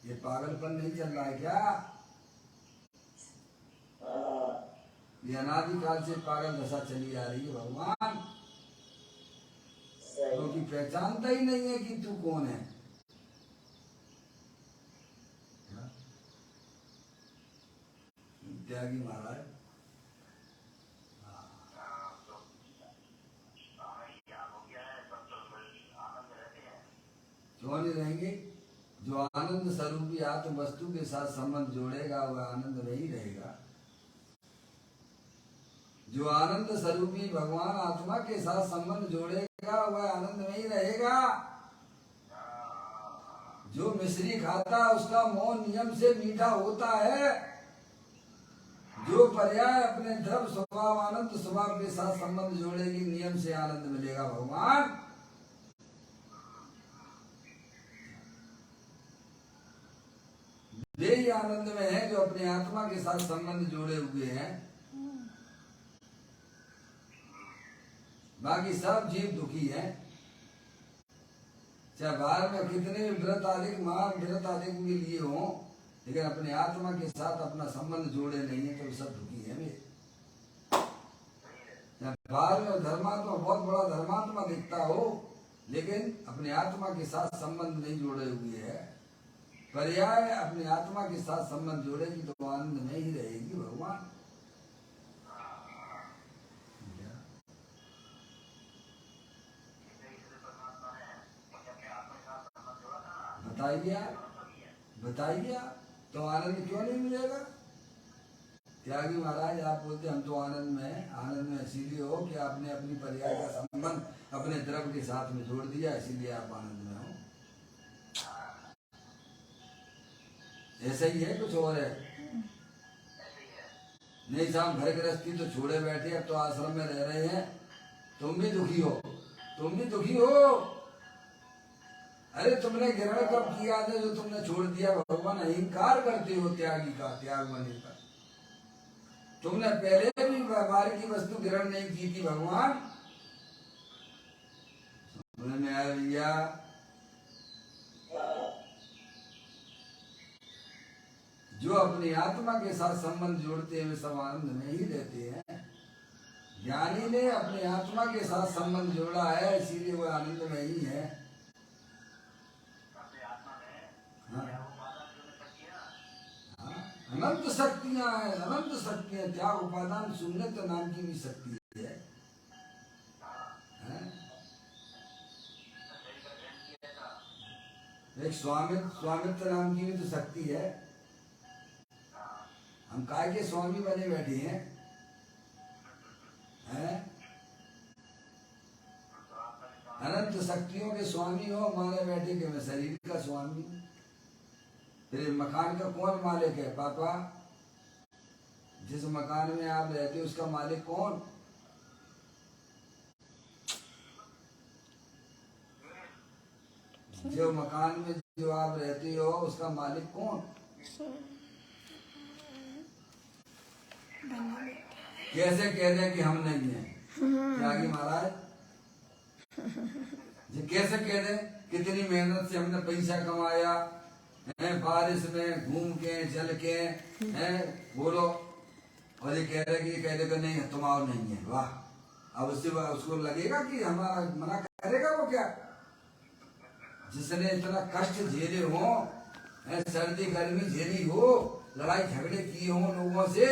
ये पागलपन नहीं चल रहा है क्या? ये अनादिकाल से पागल दशा चली आ रही है भगवान, क्योंकि पहचानता ही नहीं है कि तू कौन है। त्यागी महाराज, क्यों नहीं रहेंगे? जो आनंद स्वरूपी आत्म वस्तु के साथ संबंध जोड़ेगा वह आनंद में ही रहेगा। जो आनंद स्वरूपी भगवान आत्मा के साथ संबंध जोड़ेगा वह आनंद में ही रहेगा। जो मिश्री खाता उसका मौन नियम से मीठा होता है। जो पर्याय अपने द्रव स्वभाव आनंद स्वभाव के साथ संबंध जोड़ेगी नियम से आनंद मिलेगा। भगवान वे ही आनंद में है जो अपने आत्मा के साथ संबंध जोड़े हुए हैं। बाकी सब जीव दुखी हैं। चाहे बाहर में कितने भी व्रत आदि महान व्रत आदि के लिए हो, लेकिन अपने आत्मा के साथ अपना संबंध जोड़े नहीं है तो सब दुखी है मेरे। बाहर में धर्मात्मा बहुत बड़ा धर्मात्मा दिखता हो, लेकिन अपने आत्मा के साथ संबंध नहीं जोड़े हुए है। पर्याय अपने आत्मा के साथ संबंध जोड़ेगी तो आनंद में ही रहेगी भगवान। बताइए तो आनंद क्यों नहीं मिलेगा? त्यागी महाराज आप बोलते हम तो आनंद में हैं। आनंद में इसीलिए हो कि आपने अपनी पर्याय का संबंध अपने द्रव्य के साथ में जोड़ दिया, इसीलिए आप आनंद में हो। ऐसा ही है, कुछ और है? नहीं साहब, घर गृहस्थी तो छोड़े बैठे, अब तो आश्रम में रह रहे हैं। तुम भी दुखी हो, तुम भी दुखी हो। अरे तुमने ग्रहण कब किया था जो तुमने छोड़ दिया? भगवान अहंकार करते हो त्यागी का, त्याग बने का। तुमने पहले भी बाहर की वस्तु ग्रहण नहीं की थी भगवान। समझ में आया भैया? जो अपनी आत्मा के साथ संबंध जोड़ते हुए सब आनंद में ही रहते हैं। ज्ञानी ने अपने आत्मा के साथ संबंध जोड़ा है, इसीलिए वो आनंद में ही है। हाँ। अनंत शक्तियां हैं, अनंत शक्तियां। त्याग उपादान शून्यता नाम की भी शक्ति है। एक स्वामित्व नाम की भी तो शक्ति है। हम काय के स्वामी बने बैठे हैं? अनंत शक्तियों के स्वामी हो, माने बैठे कि मैं शरीर का स्वामी। फिर मकान का कौन मालिक है? पापा, जिस मकान में आप रहते हो उसका मालिक कौन? जो मकान में जो आप रहते हो उसका मालिक कौन? कैसे कह दें कि हम नहीं हैं? त्यागी महाराज जी कैसे कह दें? कितनी मेहनत से हमने पैसा कमाया है, बारिश में घूम के चल के हैं, बोलो, और ये कह रहे कि कह देगा नहीं तुम्हारा नहीं है। वाह, अब उसको लगेगा कि हमारा मना करेगा वो क्या? जिसने इतना कष्ट झेले हो, सर्दी गर्मी झेली हो, लड़ाई झगड़े किए हो लोगों से,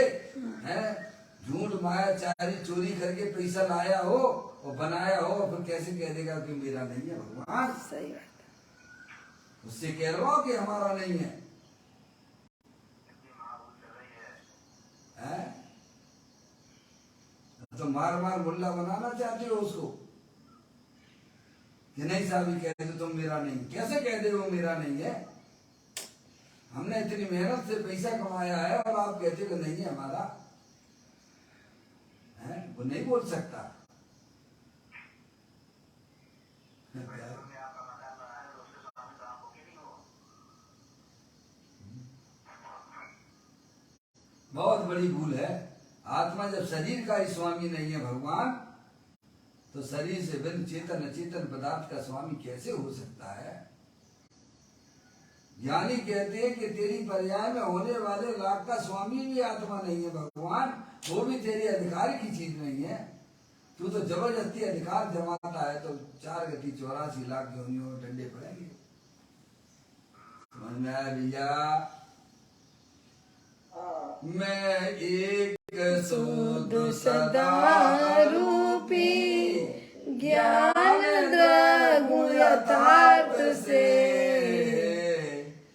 झूठ माया चारी चोरी करके पैसा लाया हो और बनाया हो, फिर कैसे कह देगा कि मेरा नहीं है? भगवान सही बात। उससे कह रहा हो कि हमारा नहीं है, है? तो मार मार मुल्ला बनाना चाहते हो उसको कि नहीं साहब कह दे तुम मेरा नहीं। कैसे कह दे वो मेरा नहीं है? हमने इतनी मेहनत से पैसा कमाया है और आप कहते हो नहीं है हमारा, है? वो नहीं बोल सकता। बहुत बड़ी भूल है। आत्मा जब शरीर का ही स्वामी नहीं है भगवान, तो शरीर से भिन्न चेतन अचेतन पदार्थ का स्वामी कैसे हो सकता है? ज्ञानी कहते हैं कि तेरी पर्याय में होने वाले लाभ का स्वामी भी आत्मा नहीं है भगवान, वो भी तेरी अधिकार की चीज नहीं है। तू तो जबरदस्ती अधिकार जमाता है, तो 4 गति 84 लाख योनियों में डंडे पड़ेंगे। समझ में आया भैया? मैं एक शुद्ध सदा रूपी ज्ञान द्रव्य यथार्थ से,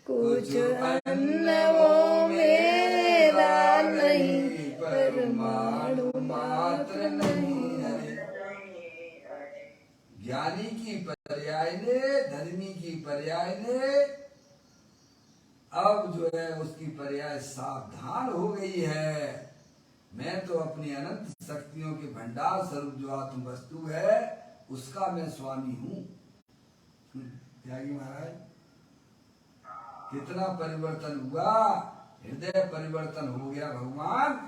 कुछ अन्न वो मेरा नहीं, परमाणु मात्र नहीं है। ज्ञानी की पर्याय ने, धर्मी की पर्याय ने, अब जो है उसकी पर्याय सावधान हो गई है। मैं तो अपनी अनंत शक्तियों के भंडार स्वरूप जो आत्म वस्तु है उसका मैं स्वामी हूँ। त्यागी महाराज कितना परिवर्तन हुआ, हृदय परिवर्तन हो गया भगवान।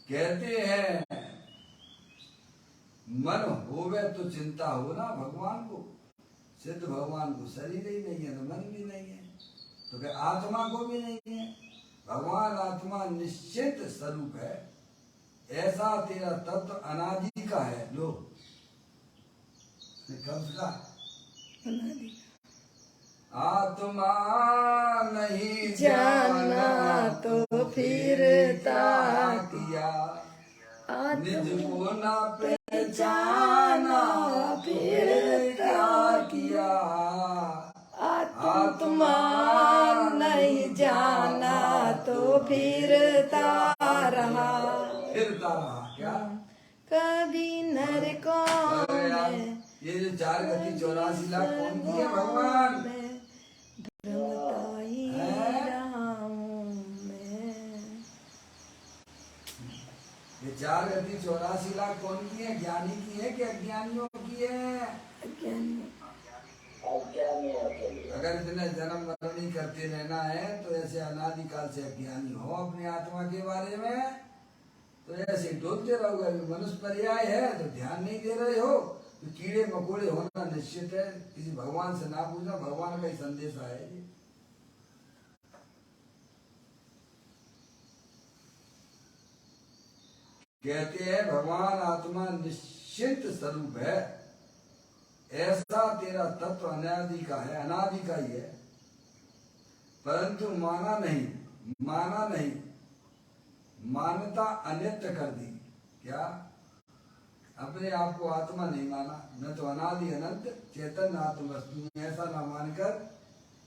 कहते हैं मन होवे तो चिंता हो ना भगवान को, सिद्ध भगवान को शरीर ही नहीं है तो मन भी नहीं है, तो क्या आत्मा को भी नहीं है। भगवान आत्मा निश्चित स्वरूप है, ऐसा तेरा तत्व अनादि का है। लो कब का अनादि आत्मा नहीं जाना तो फिर किया, निज आत्मा को ना पहचाना फिर क्या किया। आत्मा नहीं जाना तो फिरता रहा, फिरता रहा क्या। कभी नरकों अरे यार, में ये जो 4 गति 84 लाख कौन की है भगवान। भ्रमता ही रहा हूँ मैं। ये 4 गति 84 लाख कौन की है, ज्ञानी की है कि अज्ञानियों की है। अज्ञानी अगर इतने जन्म मरण ही करते रहना है तो ऐसे अनादिकाल से अज्ञानी हो अपनी आत्मा के बारे में, तो ऐसे डोलते रहोगे। मनुष्य पर्याय है तो ध्यान नहीं दे रहे हो, तो कीड़े मकोड़े होना निश्चित है। किसी भगवान से ना पूछना, भगवान का ही संदेश है ये। कहते हैं भगवान आत्मा निश्चित स्वरूप है, ऐसा तेरा तत्व अनादि का है, अनादि का ही है, परंतु माना नहीं, मान्यता अनित्य कर दी। क्या अपने आप को आत्मा नहीं माना, न तो अनादि अनंत चेतन आत्म वस्तु में, ऐसा ना मानकर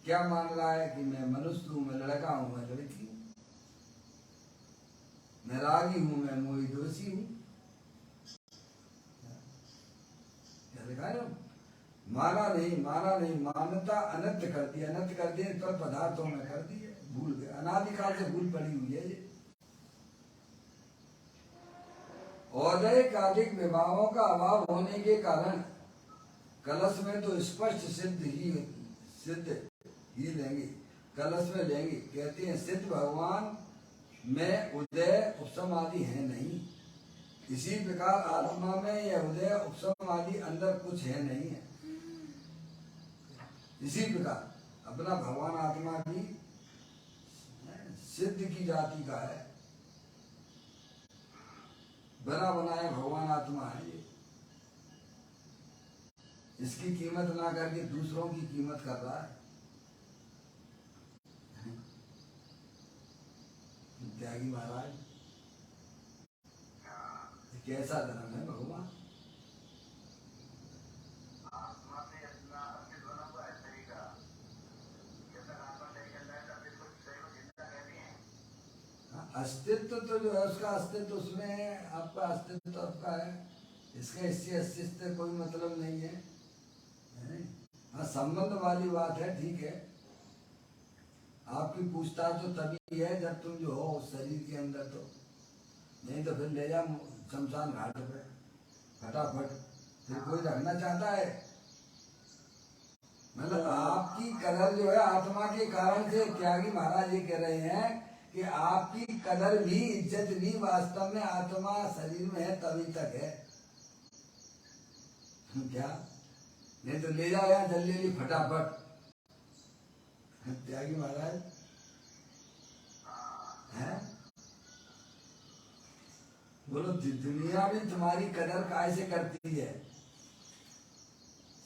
क्या मान रहा है कि मैं मनुष्य हूँ, मैं लड़का हूँ, मैं लड़की हूँ, मैं रागी हूँ, मैं मोही दोषी हूँ। क्या लिखा है ना, माना नहीं, मान्यता अनंत कर दी, अनंत कर दिए पर पदार्थों में कर दी है, भूल गए। अनादिकाल से भूल पड़ी हुई है ये। औदैकालिक विभागों का अभाव होने के कारण कलश में तो स्पष्ट सिद्ध ही लेंगे, कलश में लेंगे। कहते हैं सिद्ध भगवान में उदय उपशम आदि है नहीं, इसी प्रकार आत्मा में यह उदय उपशम आदि अंदर कुछ है नहीं है। इसी प्रकार अपना भगवान आत्मा की सिद्ध की जाति का है, बना बनाया भगवान आत्मा है ये। इसकी कीमत ना करके दूसरों की कीमत कर रहा है। त्यागी महाराज कैसा धर्म है भगवान। आत्मा से अपना अस्तित्व न हुआ है शरीर का, जब तक आत्मा नहीं चल रहा है तब इसको शरीर को जिंदा कहते हैं। अस्तित्व तो जो है उसका अस्तित्व उसमें है, आपका अस्तित्व तो आपका है, इसका इससे अस्तित्व कोई मतलब नहीं है। हाँ संबंध वाली बात है, ठीक है। आपकी पूछताछ तो तभी है जब तुम जो हो उस शरीर के अंदर, तो नहीं तो फिर ले जा शमशान घाट पे फटाफट। फिर कोई रखना चाहता है, मतलब आपकी कदर जो है आत्मा के कारण से। त्यागी महाराज ये कह रहे हैं कि आपकी कदर भी इज्जत भी वास्तव में आत्मा शरीर में है तभी तक है। क्या नहीं तो ले जाओ यहाँ जल्दी फटाफट। त्यागी महाराज है, बोलो दुनिया में तुम्हारी कदर कैसे करती है,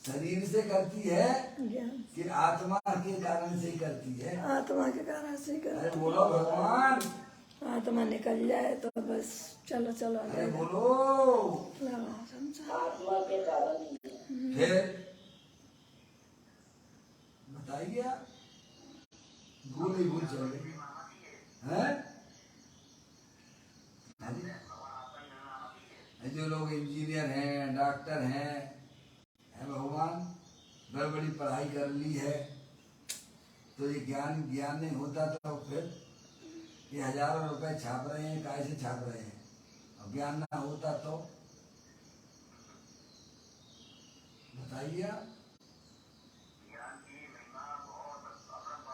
शरीर से करती है ज्ञान कि आत्मा के कारण से करती है। आत्मा के कारण से अरे कर, बोलो भगवान, आत्मा निकल जाए तो बस चलो चलो अरे बोलो। लगाओ संसार। आत्मा के कारण ही है। फिर बताइए आप, भूल ही भूल चल गई है। जो लोग इंजीनियर हैं, डॉक्टर हैं, है भगवान, बड़ी बड़ी पढ़ाई कर ली है, तो ये ज्ञान नहीं होता तो फिर ये हजारों रुपए छाप रहे हैं, कैसे छाप रहे हैं। और ज्ञान ना होता तो बताइए आप,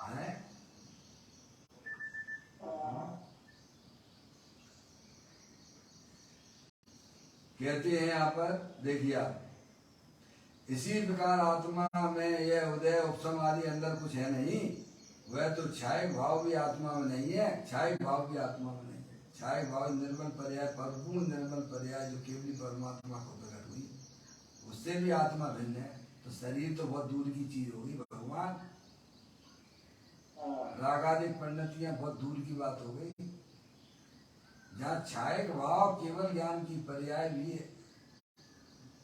है? कहते हैं यहाँ पर देखिए आप, इसी प्रकार आत्मा में यह उदय उपशम आदि अंदर कुछ है नहीं, वह तो छाय भाव भी आत्मा में नहीं है, छाय भाव भी आत्मा में नहीं है। छाय भाव निर्मल पर्याय, परिपूर्ण निर्मल पर्याय जो केवली परमात्मा को प्रकट हुई, उससे भी आत्मा भिन्न है। तो शरीर तो बहुत दूर की चीज होगी भगवान, रागादिक परिणतियां बहुत दूर की बात हो गई। जहाँ छाय भाव केवल ज्ञान की पर्याय भी है,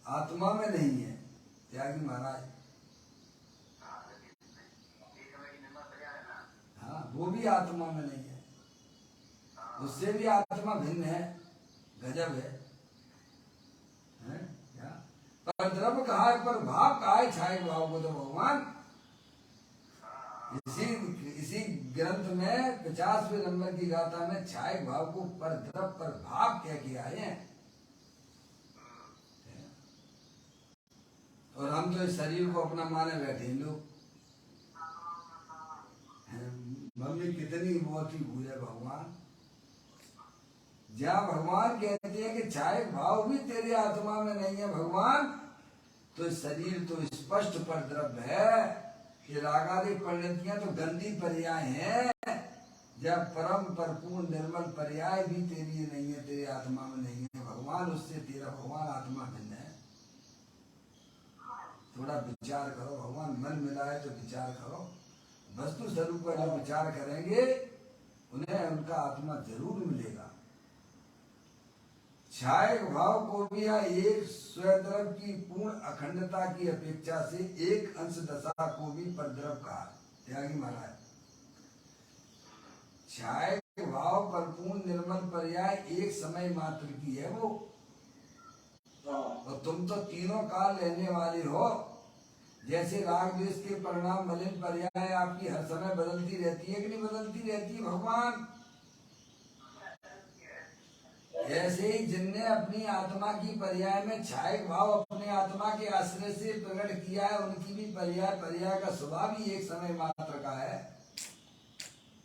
आत्मा में नहीं है। त्यागी महाराज, हाँ वो भी आत्मा में नहीं है, उससे भी आत्मा भिन्न है। गजब है, क्या पर द्रव्य कहा है, पर भाव कहा है छाय भाव को। तो भगवान इसी ग्रंथ में 50वें नंबर की गाथा में छाय भाव को पर द्रव्य पर भाव कह के आए हैं। और हम तो इस शरीर को अपना माने बैठे लोग। मम्मी कितनी मोटी भूल है भगवान। जहाँ भगवान कहते हैं कि छाय भाव भी तेरे आत्मा में नहीं है भगवान, तो शरीर तो स्पष्ट पर द्रव्य है। कि रागादिक परिणतियां तो गंदी पर्याय हैं। जब परम परिपूर्ण निर्मल पर्याय भी तेरी नहीं है, तेरे आत्मा में नहीं है भगवान, उससे तेरा भगवान आत्मा भिन्न है। थोड़ा विचार करो, भगवान मन मिलाए तो विचार करो। वस्तु स्वरूप का जो विचार करेंगे उन्हें उनका आत्मा जरूर मिलेगा। छाय भाव को भी एक स्वद्रव की पूर्ण अखंडता की अपेक्षा से एक अंश दशा को भी परद्रव कहा। त्यागी महाराज, छाय भाव परिपूर्ण निर्मल पर्याय एक समय मात्र की है वो, और तुम तो तीनों काल रहने वाले हो। जैसे राग द्वेष के परिणाम मलिन पर्याय आपकी हर समय बदलती रहती है कि नहीं बदलती रहती है भगवान, ऐसे ही जिनने अपनी आत्मा की पर्याय में छाय भाव अपने आत्मा के आश्रय से प्रकट किया है, उनकी भी पर्याय का स्वभाव ही एक समय मात्र का है।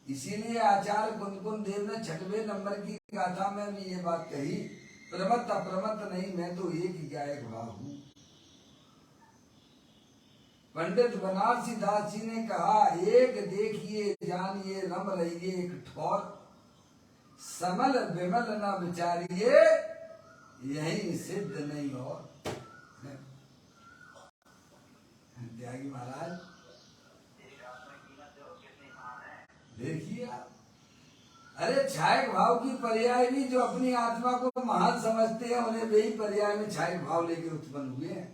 इसीलिए आचार्य कुंदकुंद देव ने 6वें नंबर की गाथा में भी ये बात कही, प्रमत्त अप्रमत्त नहीं, मैं तो एक गायक भाव हूँ। पंडित बनारसी दास जी ने कहा, एक देखिए जानिए रम रहिए एक ठौर, समल विमल न विचारिए यही सिद्ध नहीं और। त्यागी महाराज देखिए आप, अरे छाय भाव की पर्याय भी जो अपनी आत्मा को महान समझते हैं, उन्हें वे ही पर्याय में छाय भाव लेके उत्पन्न हुए हैं।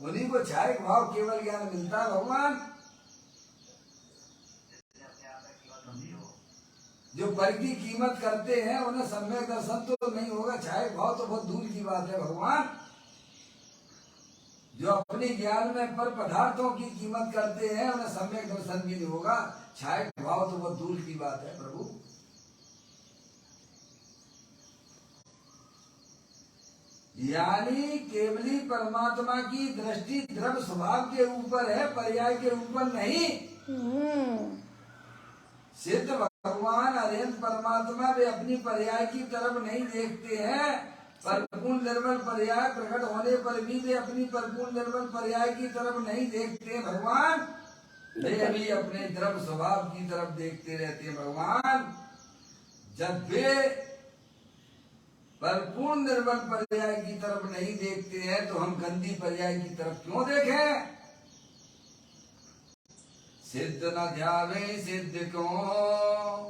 उन्हीं को छाय भाव केवल ज्ञान मिलता है भगवान। जो पर की कीमत करते हैं उन्हें सम्यक दर्शन तो नहीं होगा, छाय भाव तो बहुत दूर की बात है भगवान। जो अपनी ज्ञान में पर पदार्थों की कीमत करते हैं उन्हें सम्यक दर्शन भी नहीं होगा, छाय भाव तो बहुत दूर की बात है प्रभु। यानी केवली परमात्मा की दृष्टि द्रव्य स्वभाव के ऊपर है, पर्याय के ऊपर नहीं। सिद्ध भगवान अरिहंत परमात्मा वे अपनी पर्याय की तरफ नहीं देखते हैं। परिपूर्ण निर्मल पर्याय प्रकट होने पर भी वे अपनी परिपूर्ण निर्मल पर्याय की तरफ नहीं देखते भगवान, वे भी अपने द्रव्य स्वभाव की तरफ देखते रहते हैं भगवान। जब वे परिपूर्ण निर्मल पर्याय की तरफ नहीं देखते हैं तो हम गंदी पर्याय की तरफ क्यों देखें। सिद्ध न ध्यावे सिद्ध को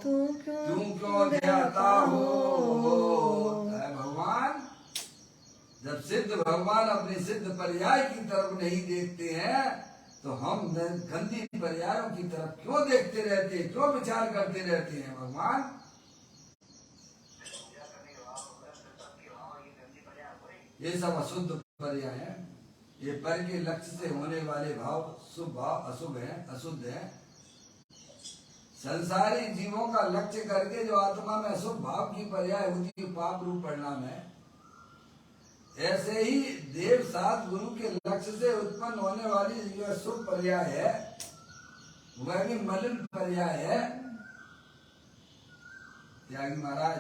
तू क्यों ध्याता हो भगवान। जब सिद्ध भगवान अपने सिद्ध पर्याय की तरफ नहीं देखते हैं तो हम गंदी पर्यायों की तरफ क्यों देखते रहते हैं, क्यों विचार करते रहते हैं भगवान। ये सब अशुद्ध पर्याय है। ये पर के लक्ष्य से होने वाले भाव शुभ भाव अशुभ है, अशुद्ध है। संसारी जीवों का लक्ष्य करके जो आत्मा में अशुभ भाव की पर्याय होती है पाप रूप परिणाम है। ऐसे ही देव सात गुरु के लक्ष्य से उत्पन्न होने वाली जो शुभ पर्याय है वह भी मलिन पर्याय है। त्यागी महाराज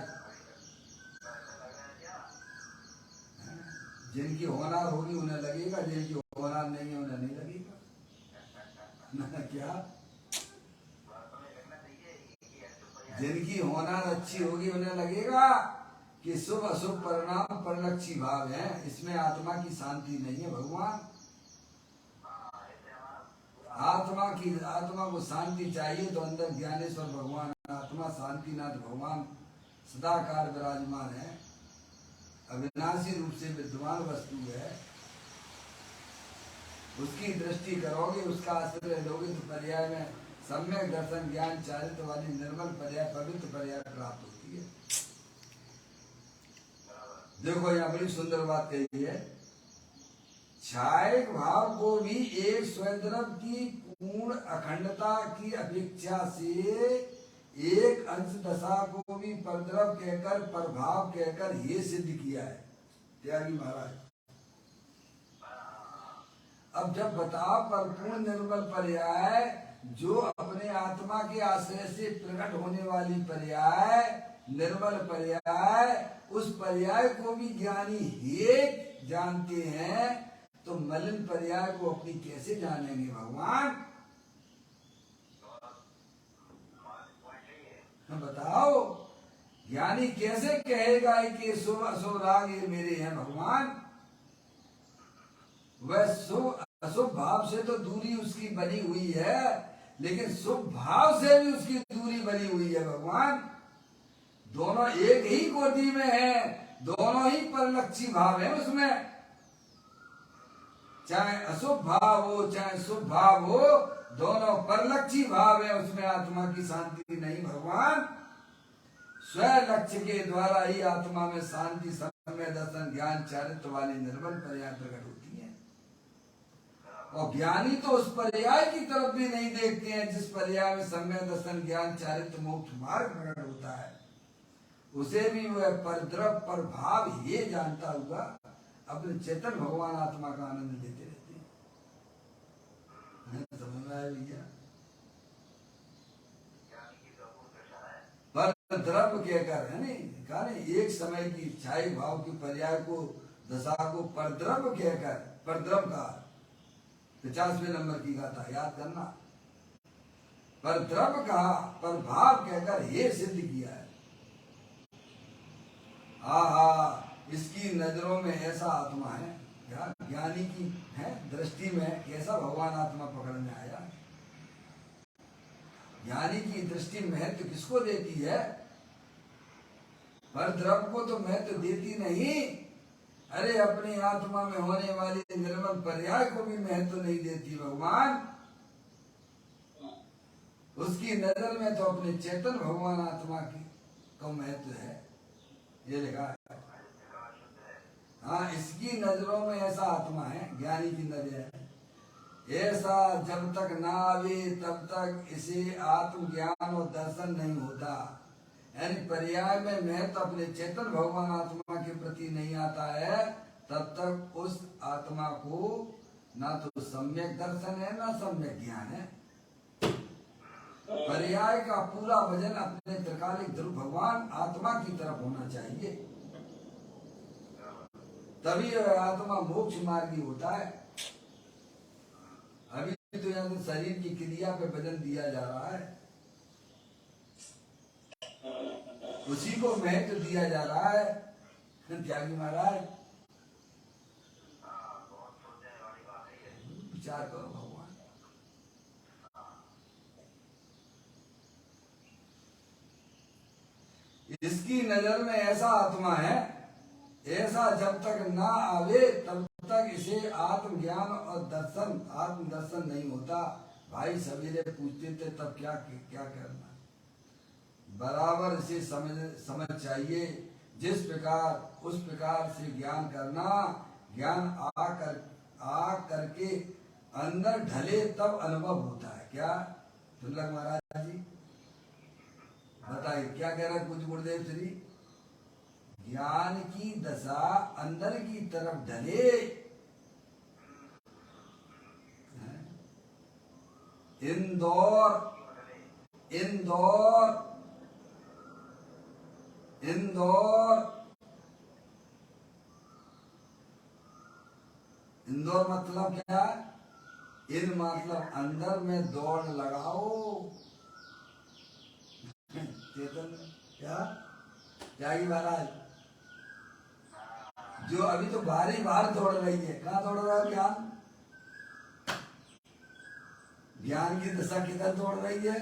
जिनकी होनार होगी उन्हें लगेगा, जिनकी होनार नहीं है उन्हें नहीं लगेगा। क्या जिनकी होनार अच्छी होगी उन्हें लगेगा कि शुभ अशुभ परिणाम परलक्षी भाव है, इसमें आत्मा की शांति नहीं है। भगवान आत्मा को शांति चाहिए तो अंदर ज्ञानेश्वर भगवान आत्मा शांतिनाथ भगवान सदाकाल विराजमान है, अविनाशी रूप से विद्यमान वस्तु है। उसकी दृष्टि करोगे, उसका आश्रय लोगे तो पर्याय में सम्यक दर्शन ज्ञान चारित्र वाली निर्मल पर्याय पवित्र पर्याय प्राप्त होती है। देखो यहाँ बड़ी सुंदर बात कही है, छायक भाव को भी एक स्वद्रव की पूर्ण अखंडता की अपेक्षा से एक अंश दशा को भी परद्रव कहकर प्रभाव कहकर ये सिद्ध किया है त्यागी महाराज। अब जब बताओ परिपूर्ण निर्मल पर्याय जो अपने आत्मा के आश्रय से प्रकट होने वाली पर्याय निर्मल पर्याय, उस पर्याय को भी ज्ञानी एक जानते हैं तो मलिन पर्याय को अपनी कैसे जानेंगे भगवान? बताओ, ज्ञानी कैसे कहेगा कि शुभ अशुभ राग ये मेरे हैं भगवान? वह शुभ अशुभ भाव से तो दूरी उसकी बनी हुई है, लेकिन शुभ भाव से भी उसकी दूरी बनी हुई है भगवान। दोनों एक ही कोटि में है, दोनों ही परलक्षी भाव है उसमें। चाहे अशुभ भाव हो चाहे शुभ भाव हो, दोनों परलक्षी भाव है, उसमें आत्मा की शांति नहीं भगवान। स्वयं लक्ष्य के द्वारा ही आत्मा में शांति समय दर्शन ज्ञान चारित्र वाली निर्मल पर्याय प्रकट होती है। और ज्ञानी तो उस पर्याय की तरफ भी नहीं देखते हैं जिस पर्याय में समय दर्शन ज्ञान चारित्र मोक्ष मार्ग प्रकट होता है। उसे भी वह परद्रव पर भाव ये जानता हुआ अपने चेतन भगवान आत्मा का आनंद देते रहते हैं। समझ में आया भैया? परद्रव कहकर है नहीं कहा नहीं, एक समय की छाई भाव की पर्याय को दशा को परद्रव कहकर, परद्रव का 50वें नंबर की गाथा याद करना, परद्रव कहा पर भाव कहकर ये सिद्ध किया है। आहा, इसकी नजरों में ऐसा आत्मा है, क्या ज्ञानी की है दृष्टि में कैसा भगवान आत्मा पकड़ में आया। ज्ञानी की दृष्टि महत्व किसको देती है? परद्रव को तो महत्व देती नहीं, अरे अपनी आत्मा में होने वाली निर्मल पर्याय को भी महत्व नहीं देती भगवान। उसकी नजर में तो अपने चेतन भगवान आत्मा की का महत्व है, ये लिखा है। हाँ, इसकी नजरों में ऐसा आत्मा है, ज्ञानी की नजर है ऐसा, जब तक ना आवे तब तक इसे आत्मज्ञान और दर्शन नहीं होता। यानी पर्याय में महत्व अपने चेतन भगवान आत्मा के प्रति नहीं आता है, तब तक उस आत्मा को ना तो सम्यक दर्शन है ना सम्यक ज्ञान है। पर्याय का पूरा वजन अपने त्रिकालिक ध्रुव भगवान आत्मा की तरफ होना चाहिए, तभी वह आत्मा मोक्ष मार्गी होता है। अभी तो यहाँ तो शरीर की क्रिया पे वजन दिया जा रहा है, उसी को महत्व दिया जा रहा है। त्यागी महाराज विचार करो भगवान। इसकी नजर में ऐसा आत्मा है, ऐसा जब तक ना आवे तब तक इसे आत्मज्ञान और दर्शन आत्म दर्शन नहीं होता। भाई सवेरे पूछते थे तब क्या करना, बराबर इसे समझ चाहिए। जिस प्रकार उस प्रकार से ज्ञान करना, ज्ञान आ करके अंदर ढले तब अनुभव होता है। क्या दुर्लभ महाराज जी बताइए क्या कह रहे हैं कुछ गुरुदेव श्री? ज्ञान की दशा अंदर की तरफ ढले, इंदौर इंदौर इंदौर इंदौर मतलब क्या? इन मतलब अंदर में दौड़ लगाओ। चेतन क्या जागी महाराज, जो अभी तो बाहर ही बाहर दौड़ रही है, कहाँ दौड़ रहा है ज्ञान? ज्ञान की दशा किधर दौड़ रही है?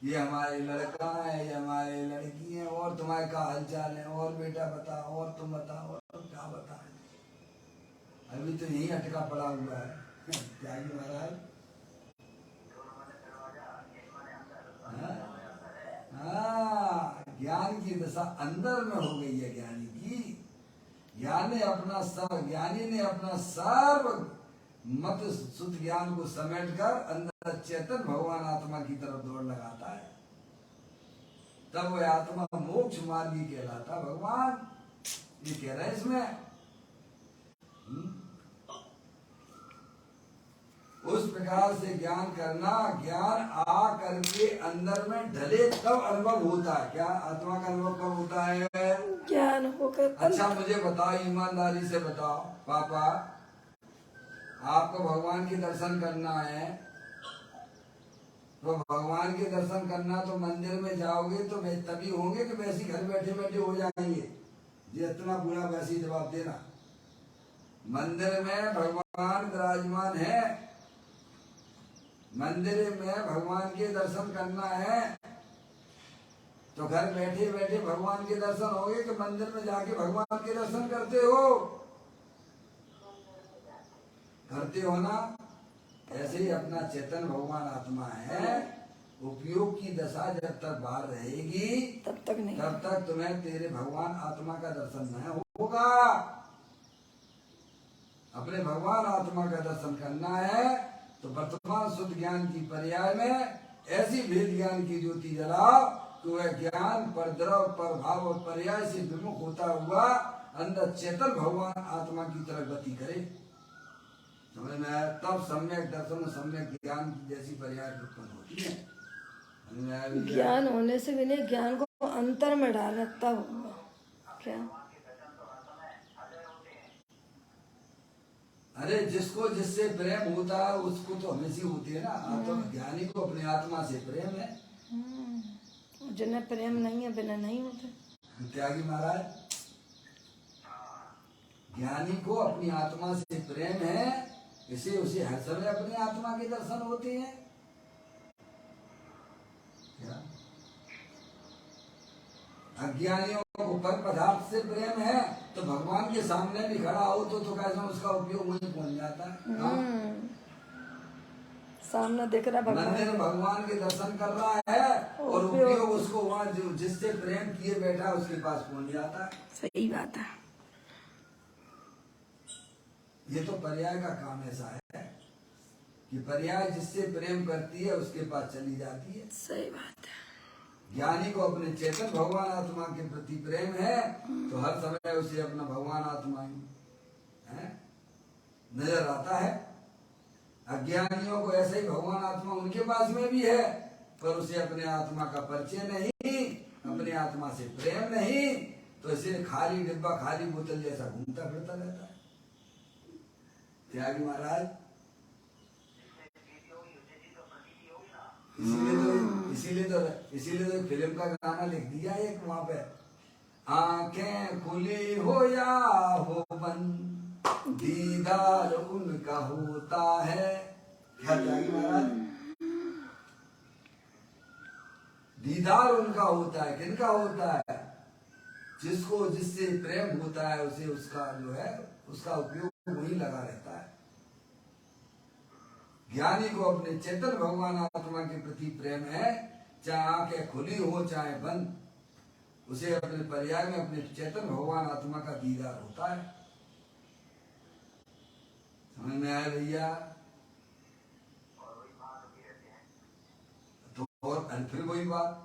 ये हमारे लड़का है, ये हमारे लड़की है, और तुम्हारे क्या हालचाल है, और बेटा बताओ, और तुम बताओ, और क्या बताएं? अभी तो यही अटका पड़ा हुआ है। त्यागी महाराज, हाँ, ज्ञान की दशा अंदर में हो गई है ज्ञानी की। ज्ञानी ने अपना सर्व मत शुद्ध ज्ञान को समेट कर अंदर चेतन भगवान आत्मा की तरफ दौड़ लगाता है, तब वह आत्मा मोक्ष मार्गी कहलाता। भगवान ये कह रहे हैं इसमें। उस प्रकार से ज्ञान करना, ज्ञान आ करके अंदर में ढले तब अनुभव होता है। क्या आत्मा का अनुभव कब होता है? ज्ञान होकर। अच्छा मुझे बताओ, ईमानदारी से बताओ पापा, आपको भगवान के दर्शन करना है, तो भगवान के दर्शन करना तो मंदिर में जाओगे तो तभी होंगे कि वैसे घर बैठे बैठे हो जाएंगे? ये इतना बुरा वैसे ही जवाब देना। मंदिर में भगवान विराजमान है, मंदिर में भगवान के दर्शन करना है, तो घर बैठे बैठे भगवान के दर्शन होंगे कि मंदिर में जाके भगवान के दर्शन करते हो? करते हो ना? ऐसे ही अपना चेतन भगवान आत्मा है, उपयोग की दशा जब तक बाहर रहेगी तब तक नहीं, तब तक तुम्हें तेरे भगवान आत्मा का दर्शन नहीं होगा। अपने भगवान आत्मा का दर्शन करना है तो वर्तमान शुद्ध ज्ञान की पर्याय में ऐसी भेद ज्ञान की ज्योति जलाओ कि वह ज्ञान पर द्रव पर भाव और पर्याय से विमुख होता हुआ अंदर चेतन भगवान आत्मा की तरफ गति करे। समझ में आया? तब सम्यक दर्शन, सम्यक ज्ञान की जैसी पर्याय उत्पन्न होती है। समझ में आया? ज्ञान होने से भी नहीं, ज्ञान को अंतर में डालना तब होगा। क्या? अरे जिसको जिससे प्रेम होता है उसको तो हमेशा होती है ना। तो ज्ञानी को अपनी आत्मा से प्रेम है। जिन्हें प्रेम नहीं है बिना नहीं होते। त्यागी महाराज, ज्ञानी को अपनी आत्मा से प्रेम है, इसे उसे हर समय अपनी आत्मा के दर्शन होते हैं। क्या? अज्ञानियों को पर पदार्थ से प्रेम है तो भगवान के सामने भी खड़ा हो तो कैसा उसका उपयोग वहीं पहुंच जाता है। सामने दिख रहा भगवान, मंदिर भगवान के दर्शन कर रहा है और उपयोग उसको वहाँ जिससे प्रेम किए बैठा है उसके पास पहुंच जाता है। सही बात है। ये तो पर्याय का काम ऐसा है कि पर्याय जिससे प्रेम करती है उसके पास चली जाती है। सही बात है। ज्ञानी को अपने चेतन भगवान आत्मा के प्रति प्रेम है तो हर समय उसे अपना भगवान आत्मा ही है नजर आता है। अज्ञानियों को ऐसे ही भगवान आत्मा उनके पास में भी है पर उसे अपने आत्मा का परिचय नहीं, अपने आत्मा से प्रेम नहीं, तो इसे खाली डिब्बा, खाली बोतल जैसा घूमता फिरता रहता है। त्यागी महाराज, इसीलिए तो फिल्म का गाना लिख दिया एक वहां पे, आंखें खुली हो या हो बंद दीदार उनका होता है। क्या त्यागी महाराज? दीदार उनका होता है। किनका होता है? जिसको जिससे प्रेम होता है उसे उसका जो है उसका उपयोग वही लगा रहता है। ज्ञानी को अपने चेतन भगवान आत्मा के प्रति प्रेम है, चाहे आंखें खुली हो चाहे बंद, उसे अपने पर्याय में अपने चेतन भगवान आत्मा का दीदार होता है। समझ में आया भैया? तो और फिर वही बात,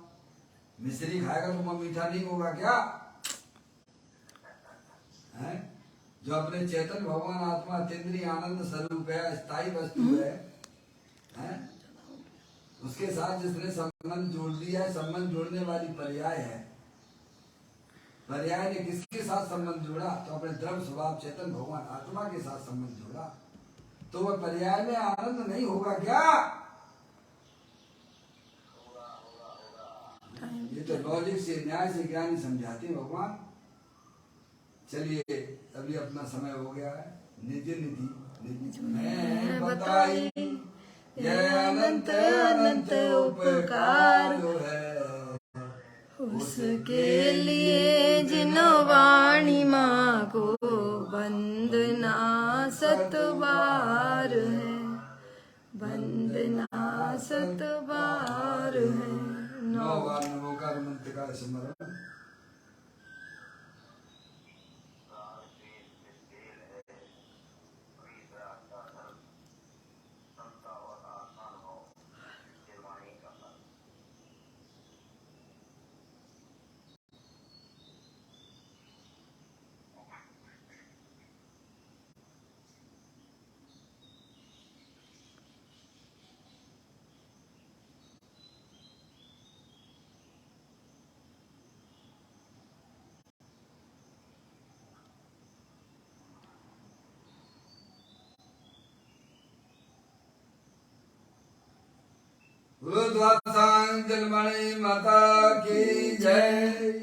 मिश्री खाएगा तो मीठा नहीं होगा क्या है? जो अपने चेतन भगवान आत्मा अतीन्द्रिय आनंद स्वरूप है, स्थायी वस्तु है, उसके साथ जिसने संबंध जोड़ दिया है, संबंध जोड़ने वाली पर्याय है, पर्याय ने किसके साथ संबंध जोड़ा? तो अपने द्रव्य स्वभाव चेतन भगवान आत्मा के साथ संबंध जोड़ा। तो वह पर्याय में आनंद नहीं होगा क्या? ये तो लॉजिक से, न्याय से ज्ञानी समझाते भगवान। चलिए अभी अपना समय हो गया है। निधि निधि मैं बताई यह अनंत अनंत उपकार है, उसके लिए जिन वाणी माँ को वंदना सतबार है, वंदना सतबार है। 9 बार नमोकार मंत्र का स्मरण। गुरुद्वारा जलमणि माता की जय।